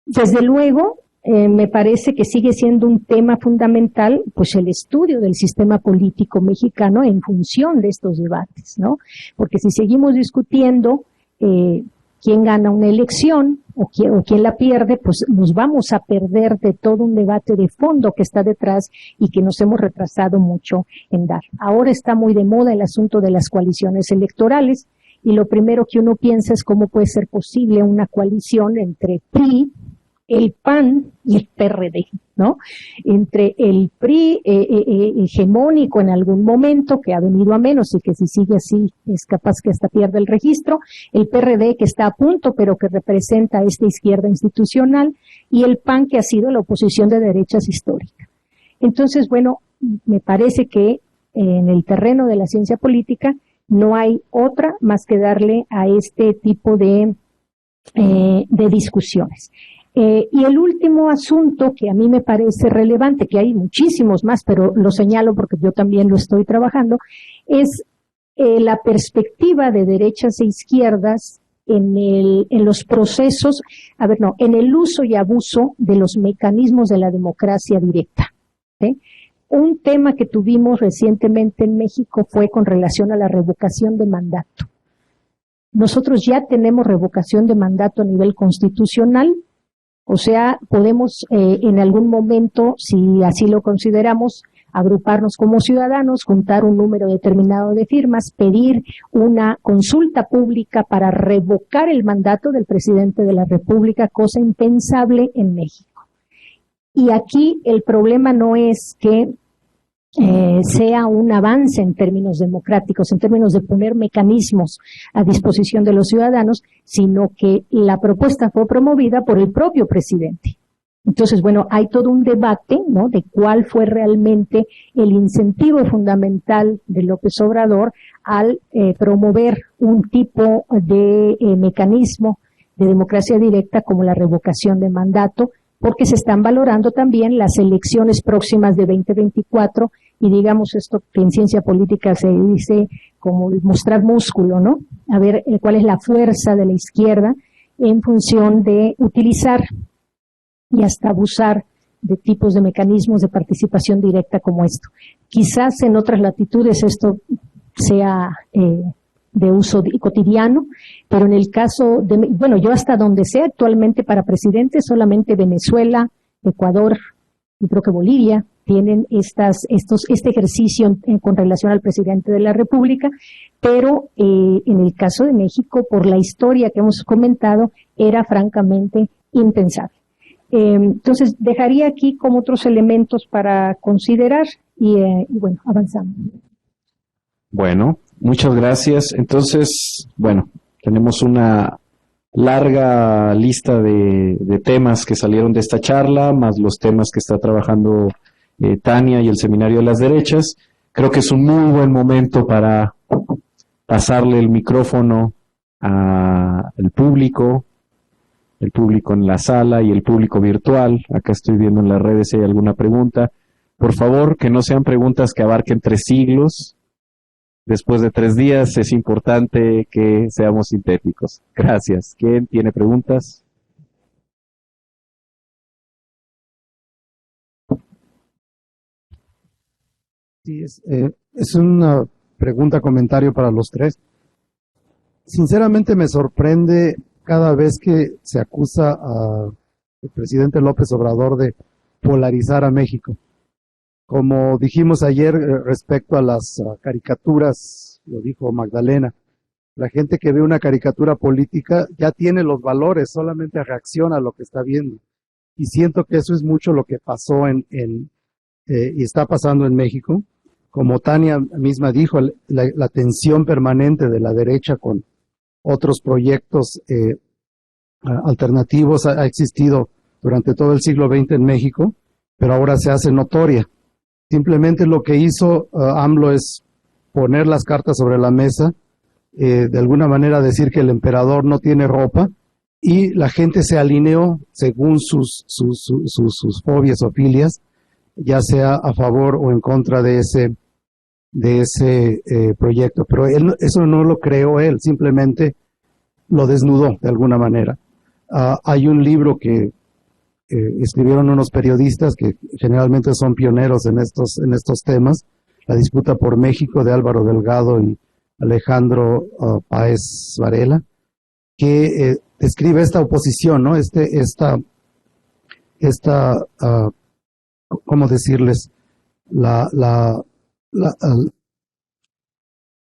Desde luego, me parece que sigue siendo un tema fundamental, pues el estudio del sistema político mexicano en función de estos debates, ¿no? Porque si seguimos discutiendo quién gana una elección o quién la pierde, pues nos vamos a perder de todo un debate de fondo que está detrás y que nos hemos retrasado mucho en dar. Ahora está muy de moda el asunto de las coaliciones electorales y lo primero que uno piensa es cómo puede ser posible una coalición entre PRI, el PAN y el PRD, ¿no? Entre el PRI hegemónico en algún momento, que ha venido a menos y que si sigue así es capaz que hasta pierda el registro, el PRD que está a punto pero que representa a esta izquierda institucional y el PAN que ha sido la oposición de derechas histórica. Entonces, bueno, me parece que en el terreno de la ciencia política no hay otra más que darle a este tipo de discusiones. Y el último asunto que a mí me parece relevante, que hay muchísimos más, pero lo señalo porque yo también lo estoy trabajando, es la perspectiva de derechas e izquierdas en los procesos, en el uso y abuso de los mecanismos de la democracia directa. ¿Sí? Un tema que tuvimos recientemente en México fue con relación a la revocación de mandato. Nosotros ya tenemos revocación de mandato a nivel constitucional. O sea, podemos en algún momento, si así lo consideramos, agruparnos como ciudadanos, juntar un número determinado de firmas, pedir una consulta pública para revocar el mandato del presidente de la República, cosa impensable en México. Y aquí el problema no es que sea un avance en términos democráticos, en términos de poner mecanismos a disposición de los ciudadanos, sino que la propuesta fue promovida por el propio presidente. Entonces, bueno, hay todo un debate, ¿no?, de cuál fue realmente el incentivo fundamental de López Obrador al promover un tipo de mecanismo de democracia directa como la revocación de mandato, porque se están valorando también las elecciones próximas de 2024 y digamos esto que en ciencia política se dice como mostrar músculo, ¿no? A ver cuál es la fuerza de la izquierda en función de utilizar y hasta abusar de tipos de mecanismos de participación directa como esto. Quizás en otras latitudes esto sea de uso cotidiano, pero en el caso de, bueno, yo hasta donde sé actualmente para presidente, solamente Venezuela, Ecuador y creo que Bolivia tienen este ejercicio con relación al presidente de la República, pero en el caso de México, por la historia que hemos comentado, era francamente impensable. Entonces, dejaría aquí como otros elementos para considerar y bueno, avanzamos. Bueno, muchas gracias. Entonces, bueno, tenemos una larga lista de temas que salieron de esta charla, más los temas que está trabajando Tania y el Seminario de las Derechas. Creo que es un muy buen momento para pasarle el micrófono al público, el público en la sala y el público virtual. Acá estoy viendo en las redes si hay alguna pregunta. Por favor, que no sean preguntas que abarquen 3 siglos. Después de 3 días es importante que seamos sintéticos. Gracias. ¿Quién tiene preguntas? Sí, es una pregunta, comentario para los 3. Sinceramente me sorprende cada vez que se acusa al presidente López Obrador de polarizar a México. Como dijimos ayer respecto a las caricaturas, lo dijo Magdalena, la gente que ve una caricatura política ya tiene los valores, solamente reacciona a lo que está viendo. Y siento que eso es mucho lo que pasó y está pasando en México. Como Tania misma dijo, la tensión permanente de la derecha con otros proyectos alternativos ha existido durante todo el siglo XX en México, pero ahora se hace notoria. Simplemente lo que hizo AMLO es poner las cartas sobre la mesa, de alguna manera decir que el emperador no tiene ropa y la gente se alineó según sus fobias o filias, ya sea a favor o en contra de ese proyecto. Pero eso no lo creó él, simplemente lo desnudó de alguna manera. Hay un libro que escribieron unos periodistas que generalmente son pioneros en estos temas, La disputa por México, de Álvaro Delgado y Alejandro Páez Varela, que describe esta oposición, ¿no? ¿Cómo decirles? La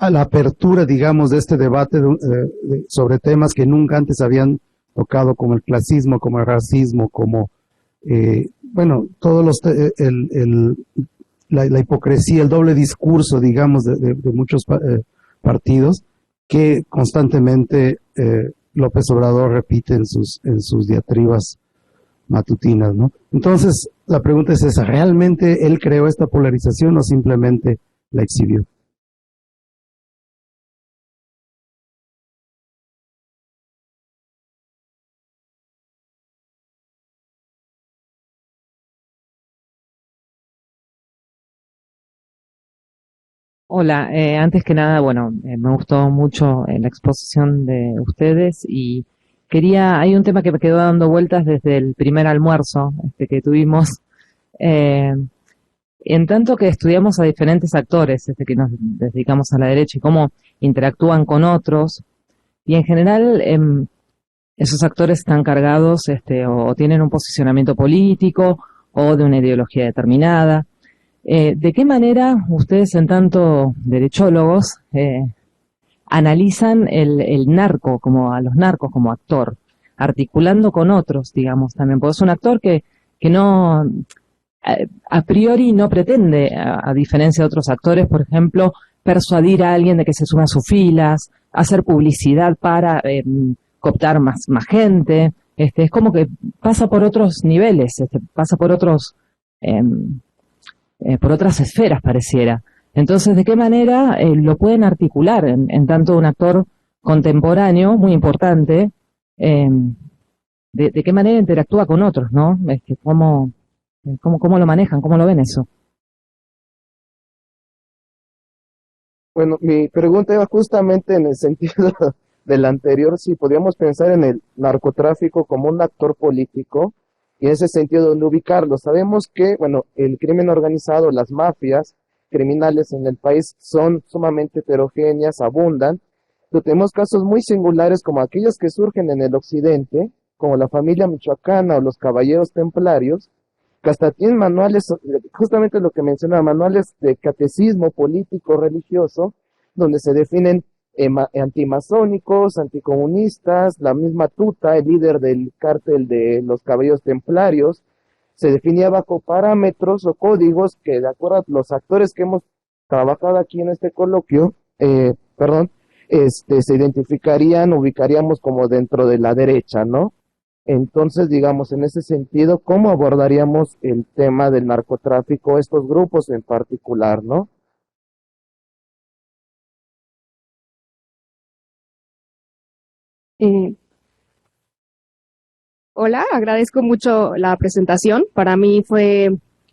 apertura, digamos, de este debate sobre temas que nunca antes habían tocado, como el clasismo, como el racismo, como, todos la hipocresía, el doble discurso, digamos, de muchos partidos que constantemente López Obrador repite en sus diatribas matutinas, ¿no? Entonces, la pregunta es esa: ¿realmente él creó esta polarización o simplemente la exhibió? Hola, antes que nada, me gustó mucho la exposición de ustedes y hay un tema que me quedó dando vueltas desde el primer almuerzo que tuvimos, en tanto que estudiamos a diferentes actores que nos dedicamos a la derecha y cómo interactúan con otros, y en general esos actores están cargados o tienen un posicionamiento político o de una ideología determinada. ¿De qué manera ustedes, en tanto derechólogos, analizan el narco, como a los narcos como actor, articulando con otros, digamos, también? Porque es un actor que no, a priori no pretende, a diferencia de otros actores, por ejemplo, persuadir a alguien de que se suma a sus filas, hacer publicidad para cooptar más gente. Es como que pasa por otros niveles, pasa por por otras esferas, pareciera. Entonces, ¿de qué manera lo pueden articular en tanto un actor contemporáneo muy importante? ¿De qué manera interactúa con otros, no? ¿Cómo lo manejan? ¿Cómo lo ven eso? Bueno, mi pregunta iba justamente en el sentido del anterior, si podríamos pensar en el narcotráfico como un actor político, y en ese sentido, ¿dónde ubicarlo? Sabemos que, el crimen organizado, las mafias criminales en el país son sumamente heterogéneas, abundan, pero tenemos casos muy singulares como aquellos que surgen en el occidente, como la familia michoacana o los caballeros templarios, que hasta tienen manuales, justamente lo que mencionaba, manuales de catecismo político religioso, donde se definen antimasónicos, anticomunistas. La misma Tuta, el líder del cártel de los caballeros templarios, se definía bajo parámetros o códigos que, de acuerdo a los actores que hemos trabajado aquí en este coloquio, se identificarían, ubicaríamos como dentro de la derecha, ¿no? Entonces, digamos, en ese sentido, ¿cómo abordaríamos el tema del narcotráfico, estos grupos en particular, ¿no? Hola, agradezco mucho la presentación. Para mí fue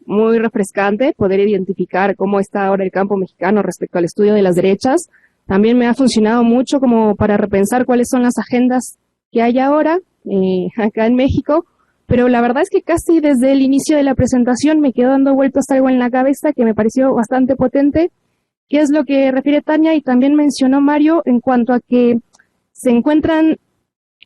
muy refrescante poder identificar cómo está ahora el campo mexicano respecto al estudio de las derechas. También me ha funcionado mucho como para repensar cuáles son las agendas que hay ahora acá en México, pero la verdad es que casi desde el inicio de la presentación me quedó dando vueltas algo en la cabeza que me pareció bastante potente, que es lo que refiere Tania y también mencionó Mario en cuanto a que se encuentran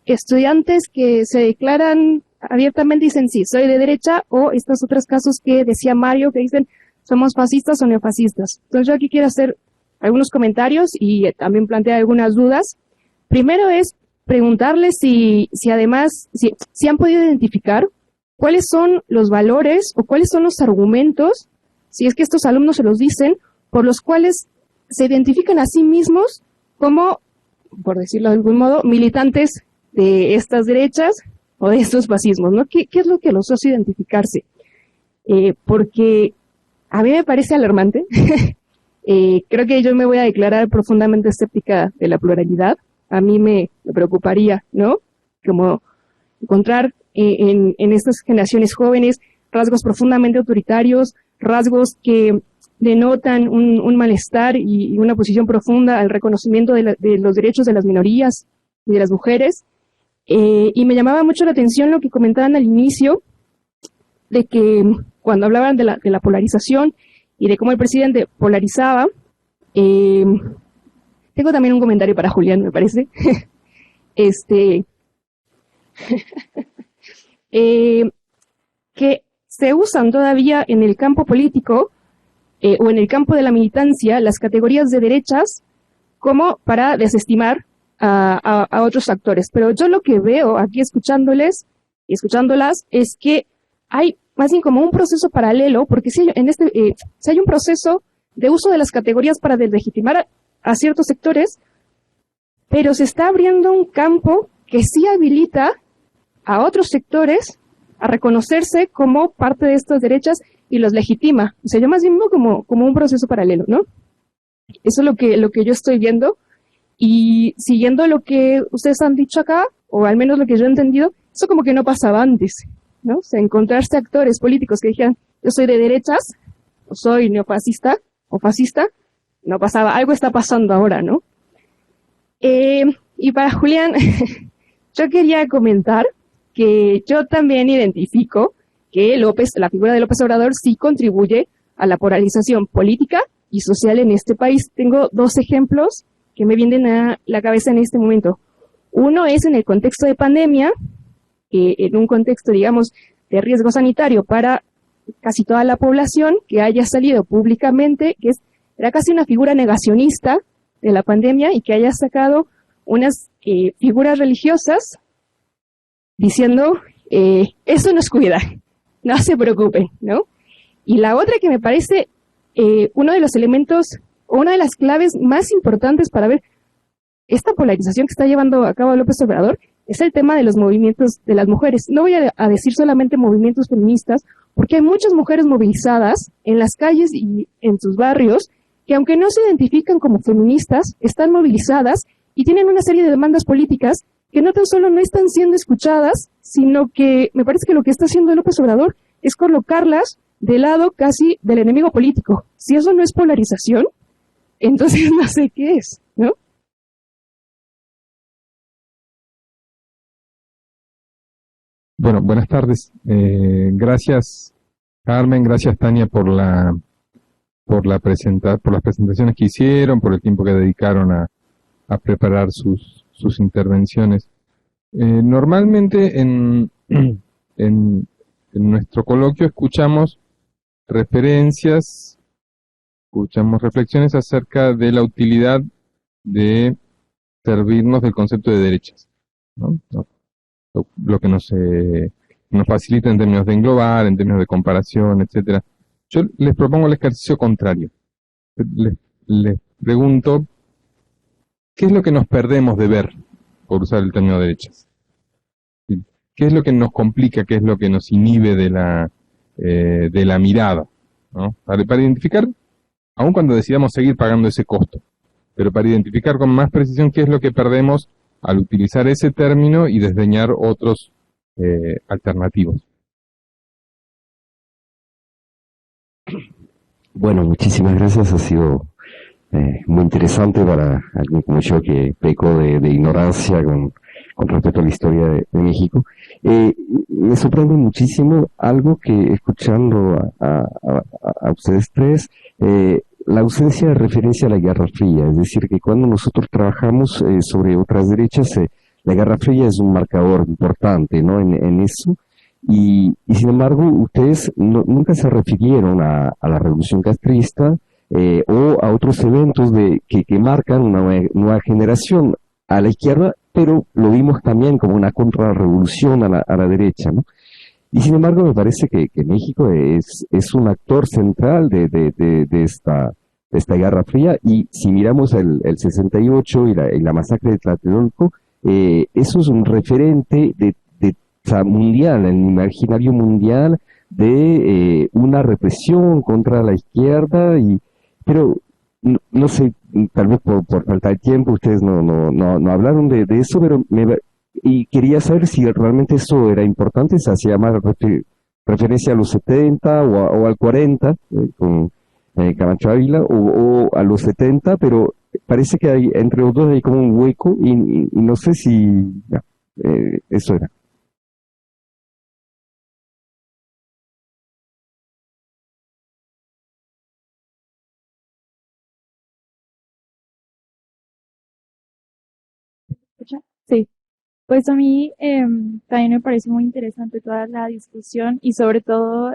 estudiantes que se declaran abiertamente, dicen sí, soy de derecha, o estos otros casos que decía Mario que dicen somos fascistas o neofascistas. Entonces yo aquí quiero hacer algunos comentarios y también plantear algunas dudas. Primero es preguntarles si además, si han podido identificar cuáles son los valores o cuáles son los argumentos, si es que estos alumnos se los dicen, por los cuales se identifican a sí mismos como, por decirlo de algún modo, militantes de estas derechas o de estos fascismos, ¿no? ¿Qué es lo que los hace identificarse? Porque a mí me parece alarmante. Creo que yo me voy a declarar profundamente escéptica de la pluralidad. A mí me preocuparía, ¿no? como encontrar en estas generaciones jóvenes rasgos profundamente autoritarios, rasgos que denotan un malestar y una posición profunda al reconocimiento de los derechos de las minorías y de las mujeres. Y me llamaba mucho la atención lo que comentaban al inicio, de que cuando hablaban de la polarización y de cómo el presidente polarizaba, tengo también un comentario para Julián, me parece. Que se usan todavía en el campo político o en el campo de la militancia las categorías de derechas como para desestimar a otros actores. Pero yo lo que veo aquí escuchándoles y escuchándolas es que hay más bien como un proceso paralelo, porque si hay un proceso de uso de las categorías para deslegitimar a ciertos sectores, pero se está abriendo un campo que sí habilita a otros sectores a reconocerse como parte de estas derechas y los legitima. O sea, yo más bien veo como un proceso paralelo, ¿no? Eso es lo que yo estoy viendo. Y siguiendo lo que ustedes han dicho acá, o al menos lo que yo he entendido, eso como que no pasaba antes, ¿no? O sea, encontrarse actores políticos que dijeran, yo soy de derechas, o soy neofascista, o fascista, no pasaba. Algo está pasando ahora, ¿no? Y para Julián, yo quería comentar que yo también identifico que la figura de López Obrador sí contribuye a la polarización política y social en este país. Tengo dos ejemplos que me vienen a la cabeza en este momento. Uno es en el contexto de pandemia, en un contexto, digamos, de riesgo sanitario para casi toda la población, que haya salido públicamente, era casi una figura negacionista de la pandemia y que haya sacado unas figuras religiosas diciendo, eso nos cuida, no se preocupen, ¿no? Y la otra que me parece uno de los elementos, una de las claves más importantes para ver esta polarización que está llevando a cabo López Obrador, es el tema de los movimientos de las mujeres. No voy a decir solamente movimientos feministas, porque hay muchas mujeres movilizadas en las calles y en sus barrios, que aunque no se identifican como feministas, están movilizadas y tienen una serie de demandas políticas que no tan solo no están siendo escuchadas, sino que me parece que lo que está haciendo López Obrador es colocarlas del lado casi del enemigo político. Si eso no es polarización, entonces no sé qué es, ¿no? Bueno, buenas tardes. Gracias, Carmen, gracias, Tania, por las presentaciones que hicieron, por el tiempo que dedicaron a preparar sus intervenciones. Normalmente en nuestro coloquio escuchamos reflexiones acerca de la utilidad de servirnos del concepto de derechas, ¿no? Lo que nos facilita en términos de englobar, en términos de comparación, etcétera. Yo les propongo el ejercicio contrario. Les pregunto, ¿qué es lo que nos perdemos de ver por usar el término derechas? ¿Qué es lo que nos complica, qué es lo que nos inhibe de la mirada, ¿no? Para identificar, aun cuando decidamos seguir pagando ese costo, pero para identificar con más precisión qué es lo que perdemos al utilizar ese término y desdeñar otros alternativos. Bueno, muchísimas gracias. Ha sido muy interesante para alguien como yo que pecó de ignorancia con respecto a la historia de México. Me sorprende muchísimo algo que, escuchando a ustedes tres, la ausencia de referencia a la Guerra Fría. Es decir, que cuando nosotros trabajamos sobre otras derechas, la Guerra Fría es un marcador importante, ¿no? En eso. Y sin embargo, ustedes nunca se refirieron a la Revolución Castrista o a otros eventos que marcan una nueva generación a la izquierda, pero lo vimos también como una contrarrevolución a la derecha, ¿no? Y sin embargo, me parece que México es un actor central de esta Guerra Fría, y si miramos el 68 y la masacre de Tlatelolco, eso es un referente mundial, en el imaginario mundial, de una represión contra la izquierda, pero no sé, tal vez por falta de tiempo ustedes no hablaron de eso, pero y quería saber si realmente eso era importante, se hacía más referencia a los 70 o al 40, con Camacho Ávila, o a los 70, pero parece que hay, entre los dos hay como un hueco y no sé si eso era. Sí, pues a mí también me parece muy interesante toda la discusión y sobre todo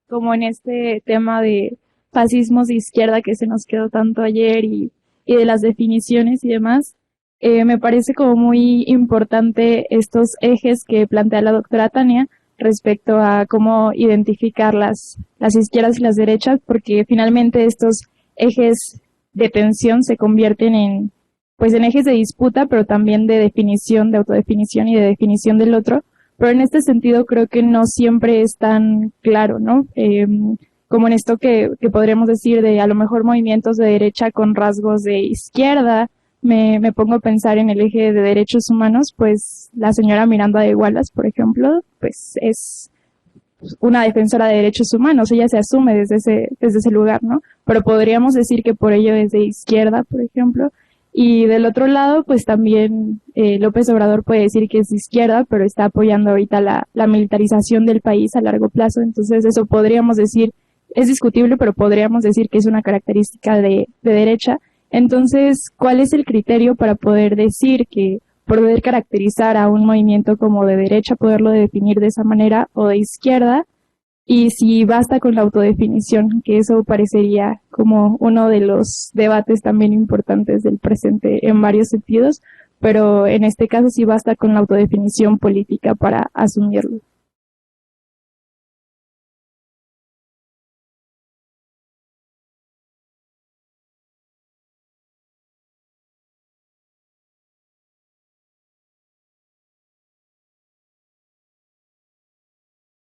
como en este tema de fascismos de izquierda que se nos quedó tanto ayer y de las definiciones y demás, me parece como muy importante estos ejes que plantea la doctora Tania respecto a cómo identificar las izquierdas y las derechas, porque finalmente estos ejes de tensión se convierten en pues en ejes de disputa, pero también de definición, de autodefinición y de definición del otro. Pero en este sentido creo que no siempre es tan claro, ¿no? Como en esto que podríamos decir de a lo mejor movimientos de derecha con rasgos de izquierda. Me pongo a pensar en el eje de derechos humanos, pues la señora Miranda de Wallace, por ejemplo, pues es una defensora de derechos humanos, ella se asume desde ese lugar, ¿no? Pero podríamos decir que por ello es de izquierda, por ejemplo. Y del otro lado, pues también López Obrador puede decir que es de izquierda, pero está apoyando ahorita la militarización del país a largo plazo. Entonces eso podríamos decir, es discutible, pero podríamos decir que es una característica de derecha. Entonces, ¿cuál es el criterio para poder decir que, poder caracterizar a un movimiento como de derecha, poderlo definir de esa manera, o de izquierda? Y si basta con la autodefinición, que eso parecería como uno de los debates también importantes del presente en varios sentidos, pero en este caso sí basta con la autodefinición política para asumirlo.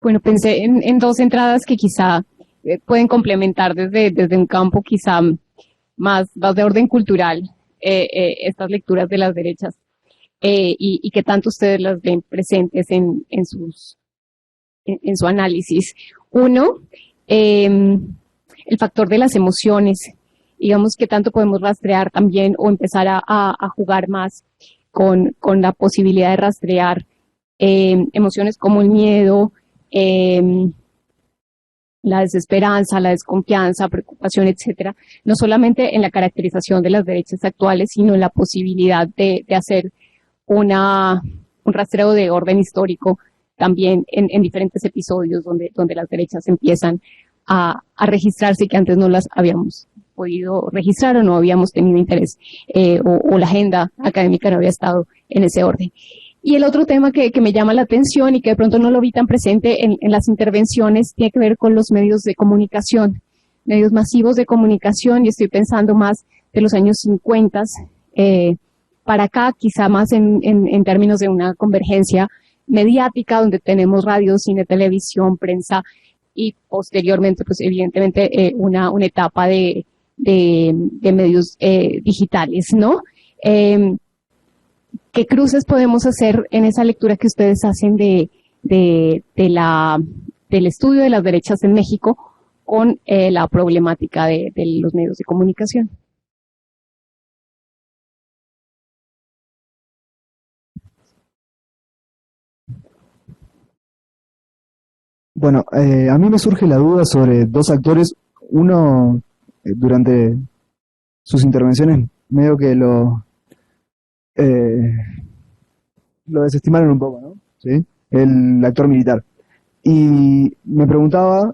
Bueno, pensé en dos entradas que quizá pueden complementar desde un campo quizá más de orden cultural estas lecturas de las derechas y que tanto ustedes las ven presentes en su análisis. Uno, el factor de las emociones, digamos que tanto podemos rastrear también o empezar a jugar más con la posibilidad de rastrear emociones como el miedo, la desesperanza, la desconfianza, preocupación, etcétera, no solamente en la caracterización de las derechas actuales, sino en la posibilidad de hacer un rastreo de orden histórico también en diferentes episodios donde las derechas empiezan a registrarse que antes no las habíamos podido registrar o no habíamos tenido interés o la agenda académica no había estado en ese orden. Y el otro tema que me llama la atención y que de pronto no lo vi tan presente en las intervenciones tiene que ver con los medios de comunicación, medios masivos de comunicación, y estoy pensando más de los años 50 para acá, quizá más en términos de una convergencia mediática donde tenemos radio, cine, televisión, prensa y posteriormente, pues evidentemente una etapa de medios digitales, ¿no? ¿Qué cruces podemos hacer en esa lectura que ustedes hacen del estudio de las derechas en México con la problemática de los medios de comunicación? Bueno, a mí me surge la duda sobre dos actores. Uno, durante sus intervenciones, medio que lo desestimaron un poco, ¿no? ¿Sí? El actor militar. Y me preguntaba,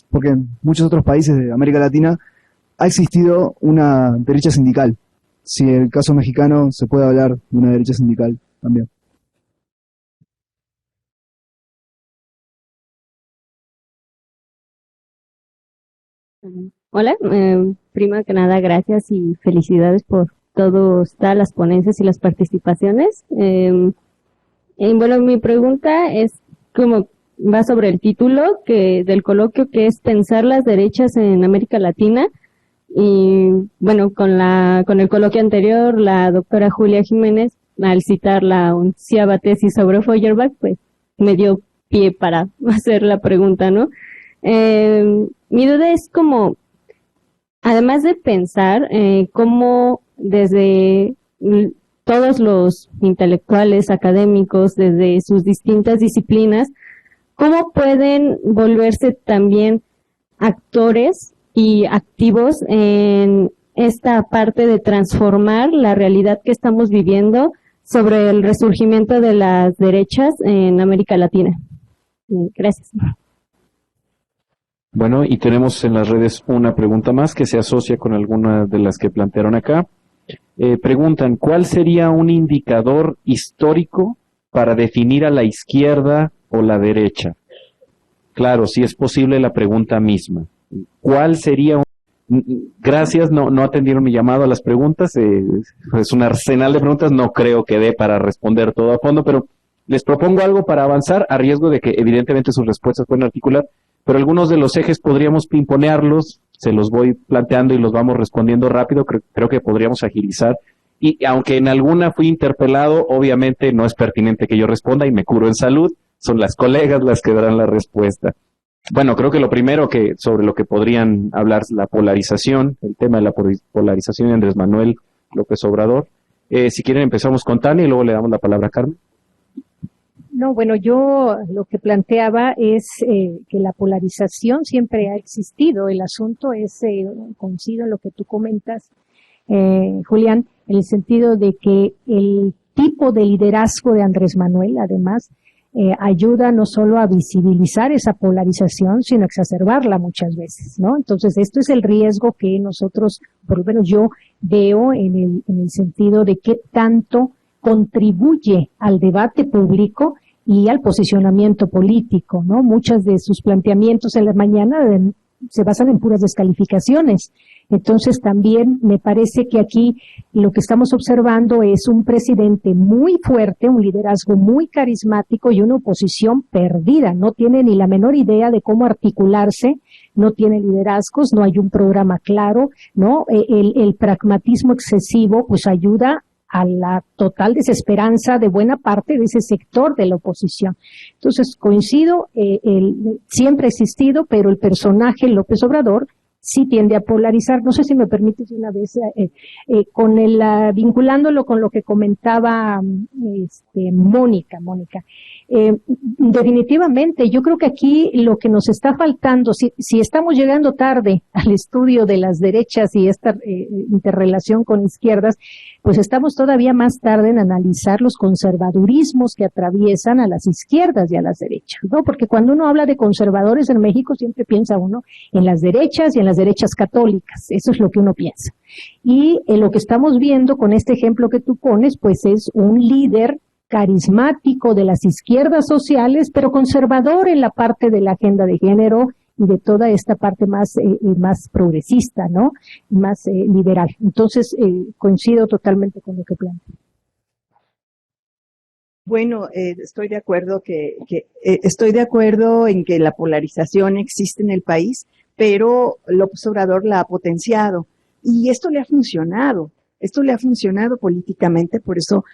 porque en muchos otros países de América Latina ha existido una derecha sindical. Si en el caso mexicano se puede hablar de una derecha sindical también. Hola, primero que nada, gracias y felicidades por todas las ponencias y las participaciones. Bueno, mi pregunta es como va sobre el título del coloquio, que es Pensar las derechas en América Latina. Y bueno, con el coloquio anterior, la doctora Julia Jiménez al citar la 11ª tesis sobre Feuerbach, pues me dio pie para hacer la pregunta, ¿no? Mi duda es como, además de pensar cómo desde todos los intelectuales, académicos, desde sus distintas disciplinas, cómo pueden volverse también actores y activos en esta parte de transformar la realidad que estamos viviendo sobre el resurgimiento de las derechas en América Latina. Gracias. Bueno, y tenemos en las redes una pregunta más que se asocia con alguna de las que plantearon acá. Preguntan, ¿cuál sería un indicador histórico para definir a la izquierda o la derecha? Claro, si es posible la pregunta misma. ¿Cuál sería Gracias, no atendieron mi llamado a las preguntas, es un arsenal de preguntas, no creo que dé para responder todo a fondo, pero les propongo algo para avanzar, a riesgo de que evidentemente sus respuestas pueden articular, pero algunos de los ejes podríamos pimponearlos, se los voy planteando y los vamos respondiendo rápido, creo que podríamos agilizar, y aunque en alguna fui interpelado, obviamente no es pertinente que yo responda y me curo en salud, son las colegas las que darán la respuesta. Bueno, creo que lo primero que sobre lo que podrían hablar es la polarización, el tema de la polarización de Andrés Manuel López Obrador. Si quieren empezamos con Tania y luego le damos la palabra a Carmen. No, bueno, yo lo que planteaba es que la polarización siempre ha existido. El asunto es, coincido en lo que tú comentas, Julián, en el sentido de que el tipo de liderazgo de Andrés Manuel, además, ayuda no solo a visibilizar esa polarización, sino a exacerbarla muchas veces, ¿no? Entonces, esto es el riesgo que nosotros, por lo menos yo veo en el sentido de qué tanto contribuye al debate público y al posicionamiento político, ¿no? Muchos de sus planteamientos en la mañana se basan en puras descalificaciones. Entonces también me parece que aquí lo que estamos observando es un presidente muy fuerte, un liderazgo muy carismático y una oposición perdida. No tiene ni la menor idea de cómo articularse, no tiene liderazgos, no hay un programa claro, ¿no? El pragmatismo excesivo pues ayuda a la total desesperanza de buena parte de ese sector de la oposición. Entonces, coincido, siempre ha existido, pero el personaje López Obrador sí tiende a polarizar. No sé si me permites una vez, vinculándolo con lo que comentaba Mónica. Definitivamente, yo creo que aquí lo que nos está faltando, si estamos llegando tarde al estudio de las derechas y esta interrelación con izquierdas, pues estamos todavía más tarde en analizar los conservadurismos que atraviesan a las izquierdas y a las derechas, ¿no? Porque cuando uno habla de conservadores en México siempre piensa uno en las derechas y en las derechas católicas, eso es lo que uno piensa. Y lo que estamos viendo con este ejemplo que tú pones, pues es un líder carismático de las izquierdas sociales, pero conservador en la parte de la agenda de género y de toda esta parte más progresista, ¿no? Más liberal. Entonces, coincido totalmente con lo que plantea. Bueno, estoy de acuerdo estoy de acuerdo en que la polarización existe en el país, pero López Obrador la ha potenciado y esto le ha funcionado políticamente, por eso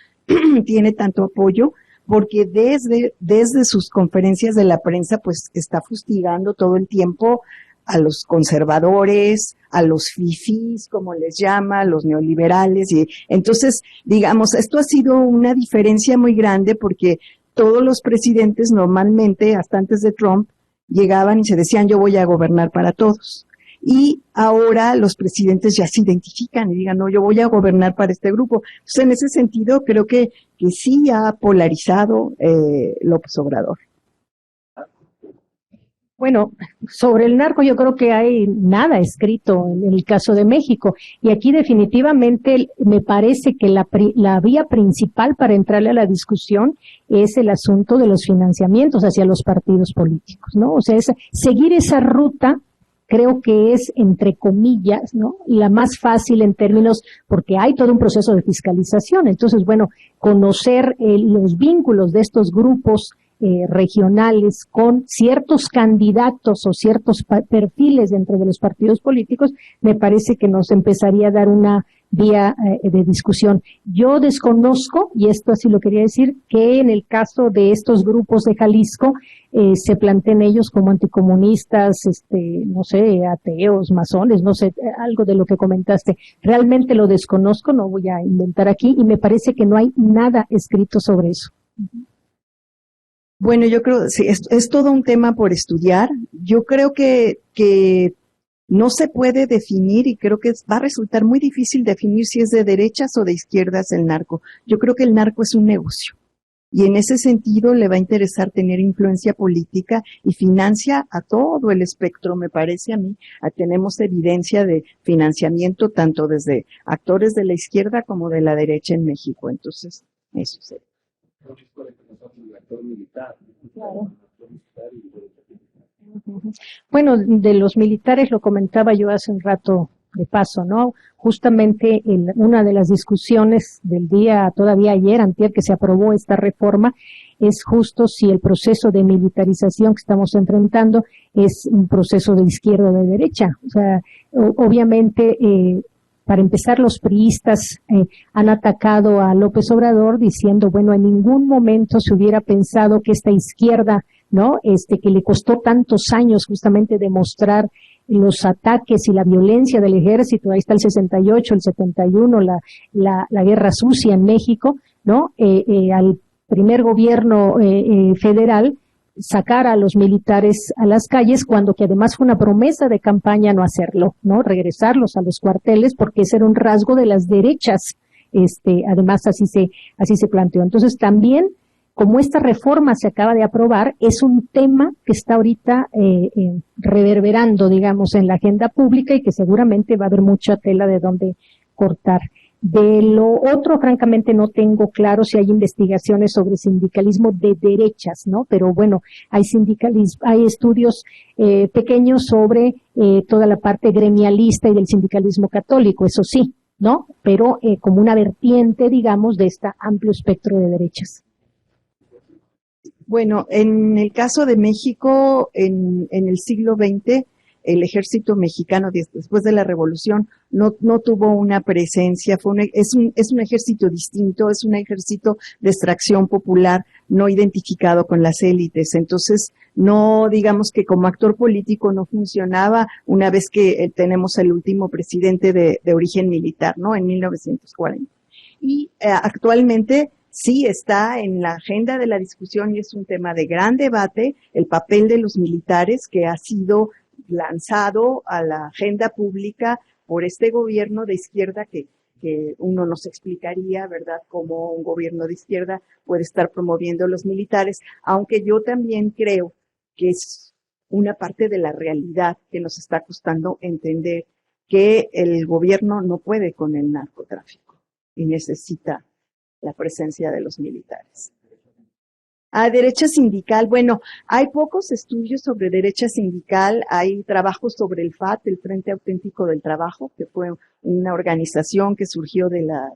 tiene tanto apoyo, porque desde sus conferencias de la prensa pues está fustigando todo el tiempo a los conservadores, a los fifís, como les llama, a los neoliberales, y entonces, digamos, esto ha sido una diferencia muy grande porque todos los presidentes normalmente, hasta antes de Trump, llegaban y se decían yo voy a gobernar para todos. Y ahora los presidentes ya se identifican y digan, no, yo voy a gobernar para este grupo. Entonces, en ese sentido, creo que sí ha polarizado López Obrador. Bueno, sobre el narco yo creo que hay nada escrito en el caso de México y aquí definitivamente me parece que la vía principal para entrarle a la discusión es el asunto de los financiamientos hacia los partidos políticos, ¿no? O sea, seguir esa ruta creo que es, entre comillas, ¿no?, la más fácil en términos, porque hay todo un proceso de fiscalización. Entonces, bueno, conocer los vínculos de estos grupos regionales con ciertos candidatos o ciertos perfiles dentro de los partidos políticos, me parece que nos empezaría a dar una vía de discusión. Yo desconozco, y esto así lo quería decir, que en el caso de estos grupos de Jalisco se planteen ellos como anticomunistas, no sé, ateos, masones, no sé, algo de lo que comentaste. Realmente lo desconozco, no voy a inventar aquí, y me parece que no hay nada escrito sobre eso. Bueno, yo creo, sí, es todo un tema por estudiar. Yo creo que no se puede definir, y creo que va a resultar muy difícil definir si es de derechas o de izquierdas el narco. Yo creo que el narco es un negocio, y en ese sentido le va a interesar tener influencia política y financia a todo el espectro, me parece a mí. Tenemos evidencia de financiamiento tanto desde actores de la izquierda como de la derecha en México. Entonces, eso sería. Claro. Bueno, de los militares lo comentaba yo hace un rato de paso, ¿no? Justamente una de las discusiones del día, todavía ayer, antier, que se aprobó esta reforma, es justo si el proceso de militarización que estamos enfrentando es un proceso de izquierda o de derecha. O sea, obviamente, para empezar, los priistas han atacado a López Obrador diciendo, bueno, en ningún momento se hubiera pensado que esta izquierda, ¿no? Que le costó tantos años justamente demostrar los ataques y la violencia del ejército, ahí está el 68, el 71, la guerra sucia en México, ¿no? Al primer gobierno federal sacar a los militares a las calles, cuando que además fue una promesa de campaña no hacerlo, ¿no? Regresarlos a los cuarteles, porque ese era un rasgo de las derechas, además así se planteó. Entonces también, como esta reforma se acaba de aprobar, es un tema que está ahorita reverberando, digamos, en la agenda pública, y que seguramente va a haber mucha tela de dónde cortar. De lo otro, francamente, no tengo claro si hay investigaciones sobre sindicalismo de derechas, ¿no? Pero bueno, hay estudios pequeños sobre toda la parte gremialista y del sindicalismo católico, eso sí, ¿no? Pero como una vertiente, digamos, de este amplio espectro de derechas. Bueno, en el caso de México, en el siglo XX, el ejército mexicano, después de la revolución, no tuvo una presencia, es un ejército distinto, es un ejército de extracción popular, no identificado con las élites. Entonces, no, digamos que como actor político no funcionaba una vez que tenemos el último presidente de origen militar, ¿no? En 1940. Y actualmente sí está en la agenda de la discusión, y es un tema de gran debate, el papel de los militares, que ha sido lanzado a la agenda pública por este gobierno de izquierda que uno nos explicaría, ¿verdad?, cómo un gobierno de izquierda puede estar promoviendo los militares, aunque yo también creo que es una parte de la realidad que nos está costando entender, que el gobierno no puede con el narcotráfico y necesita la presencia de los militares. Derecha sindical. Bueno, hay pocos estudios sobre derecha sindical. Hay trabajos sobre el FAT, el Frente Auténtico del Trabajo, que fue una organización que surgió de la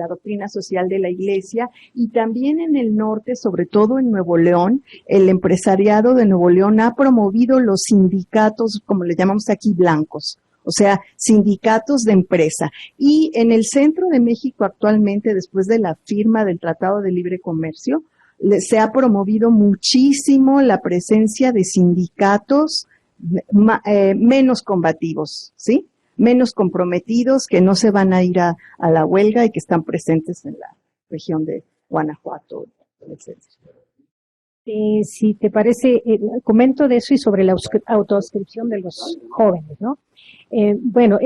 doctrina social de la Iglesia, y también en el norte, sobre todo en Nuevo León, el empresariado de Nuevo León ha promovido los sindicatos, como le llamamos aquí, blancos. O sea, sindicatos de empresa. Y en el centro de México actualmente, después de la firma del Tratado de Libre Comercio, se ha promovido muchísimo la presencia de sindicatos menos combativos, ¿sí? Menos comprometidos, que no se van a ir a la huelga y que están presentes en la región de Guanajuato, etc. Si te parece, comento de eso y sobre la autoadscripción de los jóvenes, ¿no? Bueno,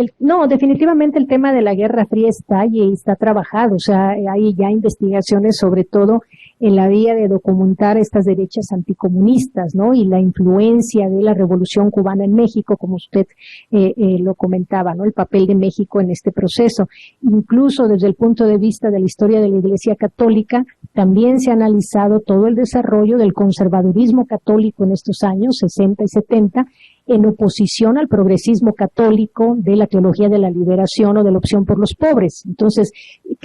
definitivamente el tema de la Guerra Fría está y está trabajado, o sea, hay ya investigaciones sobre todo en la vía de documentar estas derechas anticomunistas, ¿no? Y la influencia de la Revolución Cubana en México, como usted lo comentaba, ¿no? El papel de México en este proceso. Incluso desde el punto de vista de la historia de la Iglesia Católica, también se ha analizado todo el desarrollo del conservadurismo católico en estos años 60 y 70, en oposición al progresismo católico de la teología de la liberación o de la opción por los pobres. Entonces,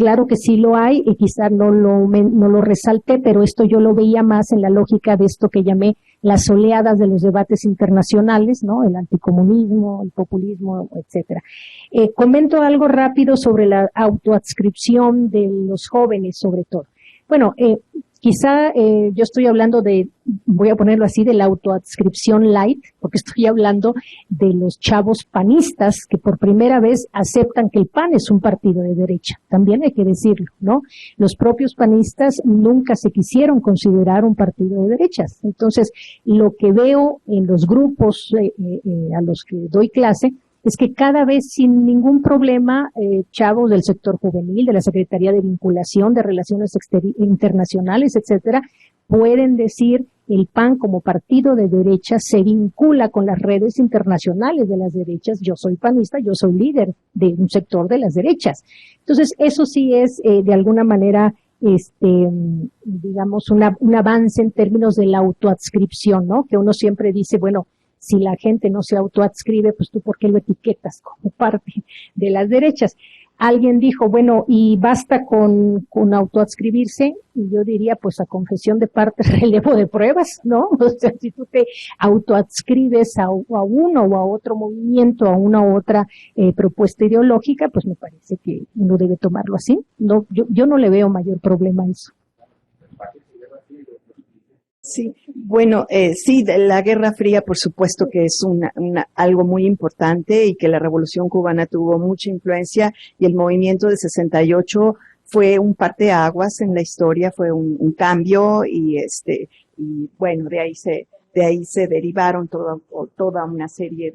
claro que sí lo hay y quizá no lo resalté, pero esto yo lo veía más en la lógica de esto que llamé las oleadas de los debates internacionales, ¿no? El anticomunismo, el populismo, etcétera. Comento algo rápido sobre la autoadscripción de los jóvenes, sobre todo. Bueno, quizá yo estoy hablando voy a ponerlo así, de la autoadscripción light, porque estoy hablando de los chavos panistas que por primera vez aceptan que el PAN es un partido de derecha. También hay que decirlo, ¿no? Los propios panistas nunca se quisieron considerar un partido de derechas. Entonces, lo que veo en los grupos a los que doy clase es que cada vez sin ningún problema, chavos del sector juvenil, de la Secretaría de Vinculación, de Relaciones Internacionales, etcétera, pueden decir el PAN como partido de derecha se vincula con las redes internacionales de las derechas. Yo soy panista, yo soy líder de un sector de las derechas. Entonces, eso sí es de alguna manera digamos, un avance en términos de la autoadscripción, ¿no? Que uno siempre dice, bueno, si la gente no se autoadscribe, pues tú ¿por qué lo etiquetas como parte de las derechas? Alguien dijo, bueno, y basta con autoadscribirse, y yo diría, pues a confesión de parte, relevo de pruebas, ¿no? O sea, si tú te autoadscribes a uno o a otro movimiento, a una u otra propuesta ideológica, pues me parece que uno debe tomarlo así. No, yo no le veo mayor problema a eso. Sí, bueno, sí, de la Guerra Fría, por supuesto que es algo muy importante y que la Revolución Cubana tuvo mucha influencia y el movimiento de 68 fue un parteaguas en la historia, fue un cambio y bueno, de ahí se derivaron toda una serie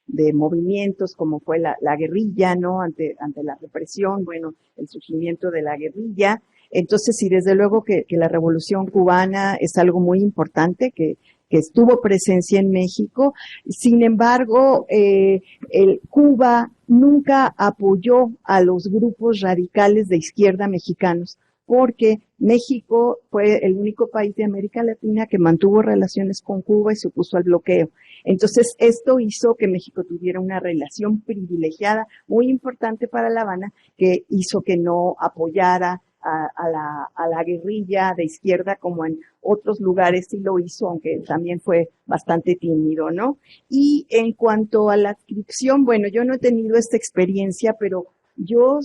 de movimientos como fue la guerrilla, ¿no? Ante la represión, bueno, el surgimiento de la guerrilla. Entonces, sí, desde luego que la Revolución Cubana es algo muy importante, que estuvo presencia en México. Sin embargo, Cuba nunca apoyó a los grupos radicales de izquierda mexicanos, porque México fue el único país de América Latina que mantuvo relaciones con Cuba y se opuso al bloqueo. Entonces, esto hizo que México tuviera una relación privilegiada muy importante para La Habana, que hizo que no apoyara a la guerrilla de izquierda como en otros lugares sí lo hizo, aunque también fue bastante tímido, ¿no? Y en cuanto a la adscripción, bueno, yo no he tenido esta experiencia, pero yo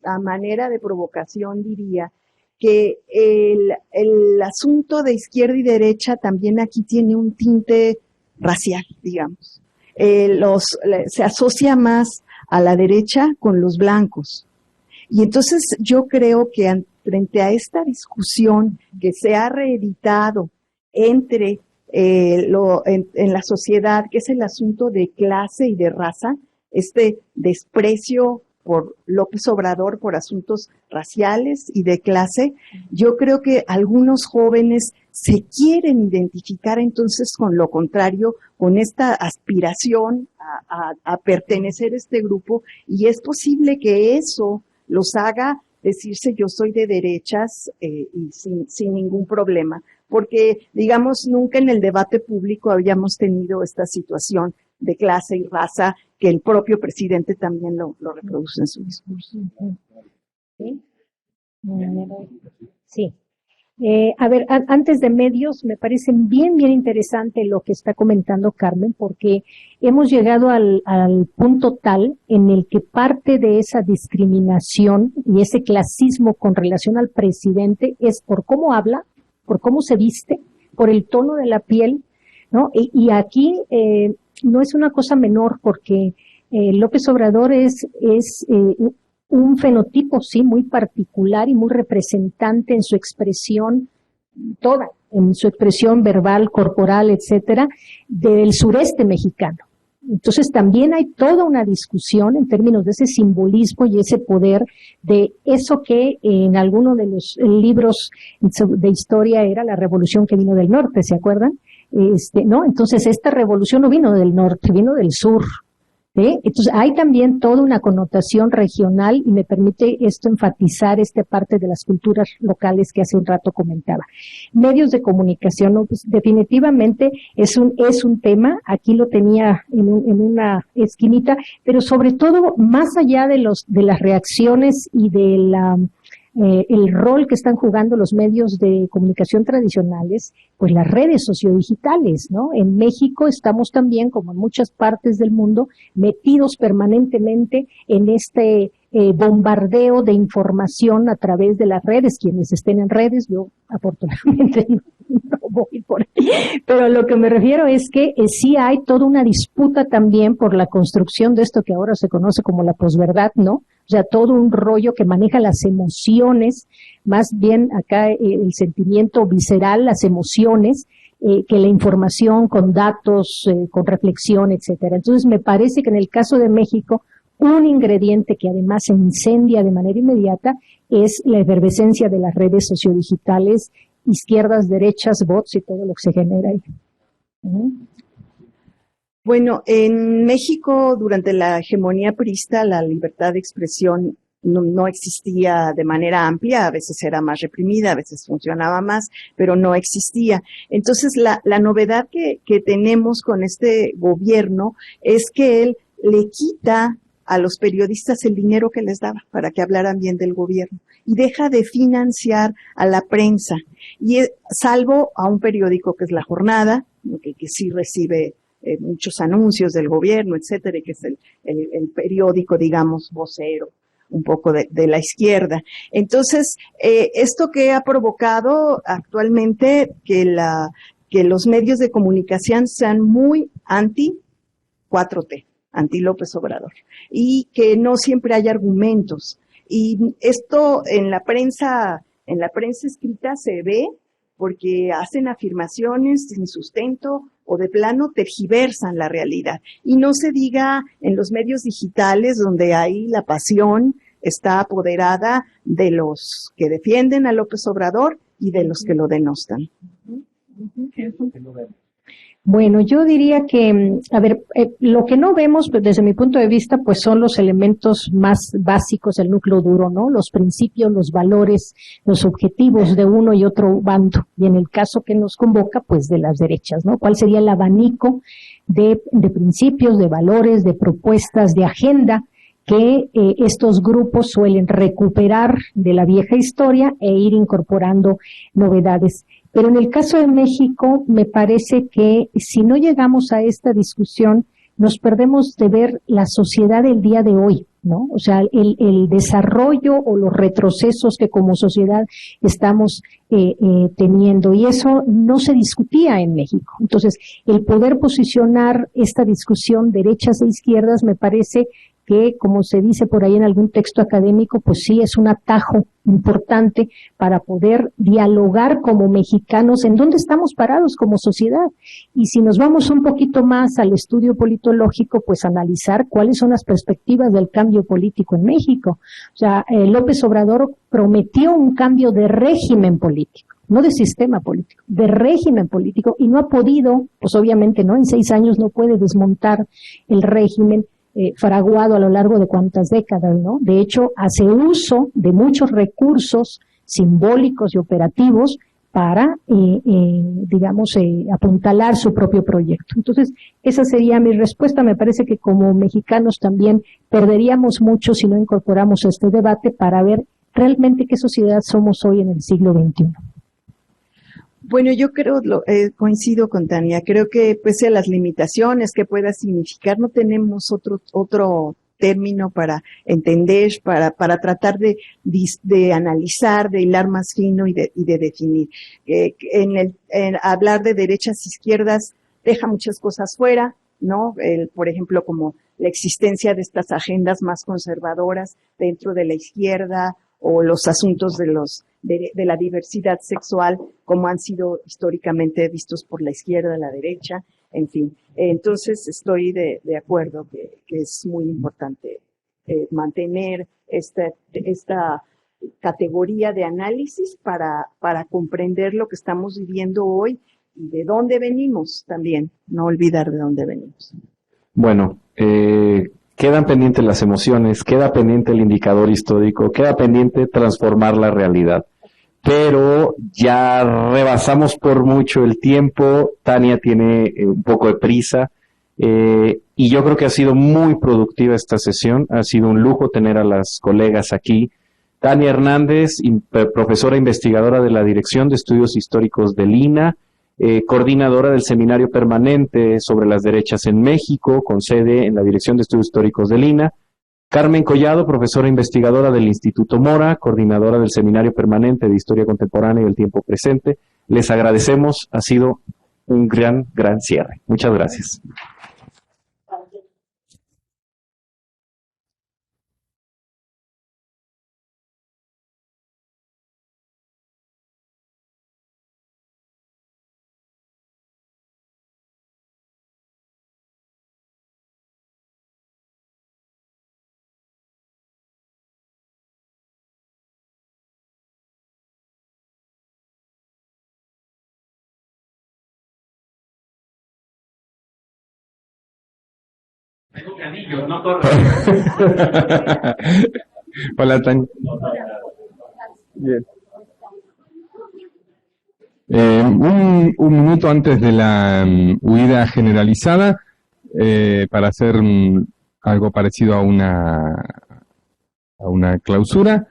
a manera de provocación diría que el asunto de izquierda y derecha también aquí tiene un tinte racial, digamos. Se asocia más a la derecha con los blancos. Y entonces yo creo que frente a esta discusión que se ha reeditado entre en la sociedad, que es el asunto de clase y de raza, este desprecio por López Obrador por asuntos raciales y de clase, yo creo que algunos jóvenes se quieren identificar entonces con lo contrario, con esta aspiración a pertenecer a este grupo, y es posible que eso los haga decirse yo soy de derechas y sin ningún problema, porque digamos nunca en el debate público habíamos tenido esta situación de clase y raza que el propio presidente también lo reproduce en su discurso. Sí. A ver, antes de medios, me parece bien interesante lo que está comentando Carmen, porque hemos llegado al punto tal en el que parte de esa discriminación y ese clasismo con relación al presidente es por cómo habla, por cómo se viste, por el tono de la piel, ¿no? Y aquí no es una cosa menor, porque López Obrador es un fenotipo, sí, muy particular y muy representante en su expresión toda, en su expresión verbal, corporal, etcétera, del sureste mexicano. Entonces también hay toda una discusión en términos de ese simbolismo y ese poder de eso que en alguno de los libros de historia era la revolución que vino del norte, ¿se acuerdan? ¿No? Entonces esta revolución no vino del norte, vino del sur. ¿sí? Entonces, hay también toda una connotación regional y me permite esto enfatizar esta parte de las culturas locales que hace un rato comentaba. Medios de comunicación, ¿no? Pues definitivamente es un tema, aquí lo tenía en una esquinita, pero sobre todo, más allá de las reacciones y de el rol que están jugando los medios de comunicación tradicionales, pues las redes sociodigitales, ¿no? En México estamos también, como en muchas partes del mundo, metidos permanentemente en este bombardeo de información a través de las redes. Quienes estén en redes, yo afortunadamente no voy por ahí, pero lo que me refiero es que sí hay toda una disputa también por la construcción de esto que ahora se conoce como la posverdad, ¿no? O sea, todo un rollo que maneja las emociones, más bien acá el sentimiento visceral, las emociones, que la información con datos, con reflexión, etcétera. Entonces, me parece que en el caso de México, un ingrediente que además se incendia de manera inmediata es la efervescencia de las redes sociodigitales, izquierdas, derechas, bots y todo lo que se genera ahí. Bueno, en México, durante la hegemonía priista, la libertad de expresión no existía de manera amplia, a veces era más reprimida, a veces funcionaba más, pero no existía. Entonces, la novedad que tenemos con este gobierno es que él le quita a los periodistas el dinero que les daba para que hablaran bien del gobierno y deja de financiar a la prensa, y salvo a un periódico que es La Jornada, que sí recibe muchos anuncios del gobierno, etcétera, y que es el periódico, digamos, vocero un poco de la izquierda. Entonces, esto que ha provocado actualmente que los medios de comunicación sean muy anti 4T, anti López Obrador, y que no siempre hay argumentos. Y esto en la prensa escrita se ve porque hacen afirmaciones sin sustento o de plano tergiversan la realidad. Y no se diga en los medios digitales, donde ahí la pasión está apoderada de los que defienden a López Obrador y de los que lo denostan. Bueno, yo diría que, lo que no vemos, pues, desde mi punto de vista, pues son los elementos más básicos, el núcleo duro, ¿no? Los principios, los valores, los objetivos de uno y otro bando. Y en el caso que nos convoca, pues de las derechas, ¿no? ¿Cuál sería el abanico de principios, de valores, de propuestas, de agenda que estos grupos suelen recuperar de la vieja historia e ir incorporando novedades? Pero en el caso de México, me parece que si no llegamos a esta discusión, nos perdemos de ver la sociedad del día de hoy, ¿no? O sea, el desarrollo o los retrocesos que como sociedad estamos teniendo, y eso no se discutía en México. Entonces, el poder posicionar esta discusión derechas e izquierdas me parece que, como se dice por ahí en algún texto académico, pues sí es un atajo importante para poder dialogar como mexicanos en dónde estamos parados como sociedad. Y si nos vamos un poquito más al estudio politológico, pues analizar cuáles son las perspectivas del cambio político en México. O sea, López Obrador prometió un cambio de régimen político, no de sistema político, de régimen político, y no ha podido, pues obviamente no, en 6 años no puede desmontar el régimen fraguado a lo largo de cuántas décadas, ¿no? De hecho, hace uso de muchos recursos simbólicos y operativos para, apuntalar su propio proyecto. Entonces, esa sería mi respuesta. Me parece que como mexicanos también perderíamos mucho si no incorporamos este debate para ver realmente qué sociedad somos hoy en el siglo XXI. Bueno, yo creo, coincido con Tania, creo que pese a las limitaciones que pueda significar, no tenemos otro término para entender, para tratar de analizar, de hilar más fino y de definir. En hablar de derechas e izquierdas deja muchas cosas fuera, ¿no? Por ejemplo, como la existencia de estas agendas más conservadoras dentro de la izquierda, o los asuntos de la diversidad sexual, como han sido históricamente vistos por la izquierda, la derecha, en fin. Entonces, estoy de acuerdo que es muy importante mantener esta categoría de análisis para comprender lo que estamos viviendo hoy y de dónde venimos también, no olvidar de dónde venimos. Bueno, quedan pendientes las emociones, queda pendiente el indicador histórico, queda pendiente transformar la realidad. Pero ya rebasamos por mucho el tiempo, Tania tiene un poco de prisa, y yo creo que ha sido muy productiva esta sesión, ha sido un lujo tener a las colegas aquí. Tania Hernández, profesora investigadora de la Dirección de Estudios Históricos del INAH, coordinadora del Seminario Permanente sobre las Derechas en México, con sede en la Dirección de Estudios Históricos del INAH. Carmen Collado, profesora investigadora del Instituto Mora, coordinadora del Seminario Permanente de Historia Contemporánea y el Tiempo Presente. Les agradecemos, ha sido un gran cierre. Muchas gracias. Tengo canillo, no corro. Hola, Tania. Bien. Un minuto antes de la huida generalizada, para hacer algo parecido a una clausura,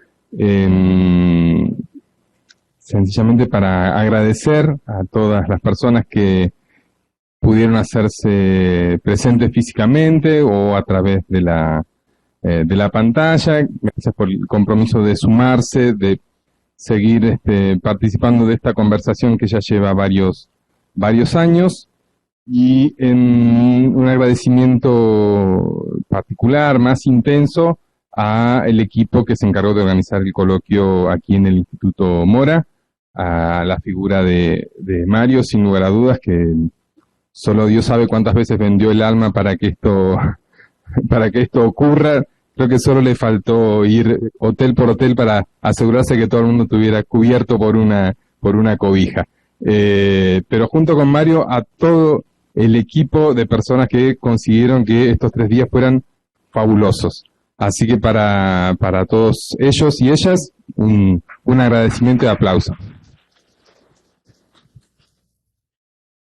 sencillamente para agradecer a todas las personas que pudieron hacerse presentes físicamente o a través de la pantalla. Gracias por el compromiso de sumarse, de seguir participando de esta conversación que ya lleva varios años, y en un agradecimiento particular, más intenso, a el equipo que se encargó de organizar el coloquio aquí en el Instituto Mora, a la figura de Mario, sin lugar a dudas, que solo Dios sabe cuántas veces vendió el alma para que esto ocurra. Creo que solo le faltó ir hotel por hotel para asegurarse que todo el mundo estuviera cubierto por una cobija. Pero junto con Mario, a todo el equipo de personas que consiguieron que estos 3 días fueran fabulosos. Así que para todos ellos y ellas, un agradecimiento y aplauso.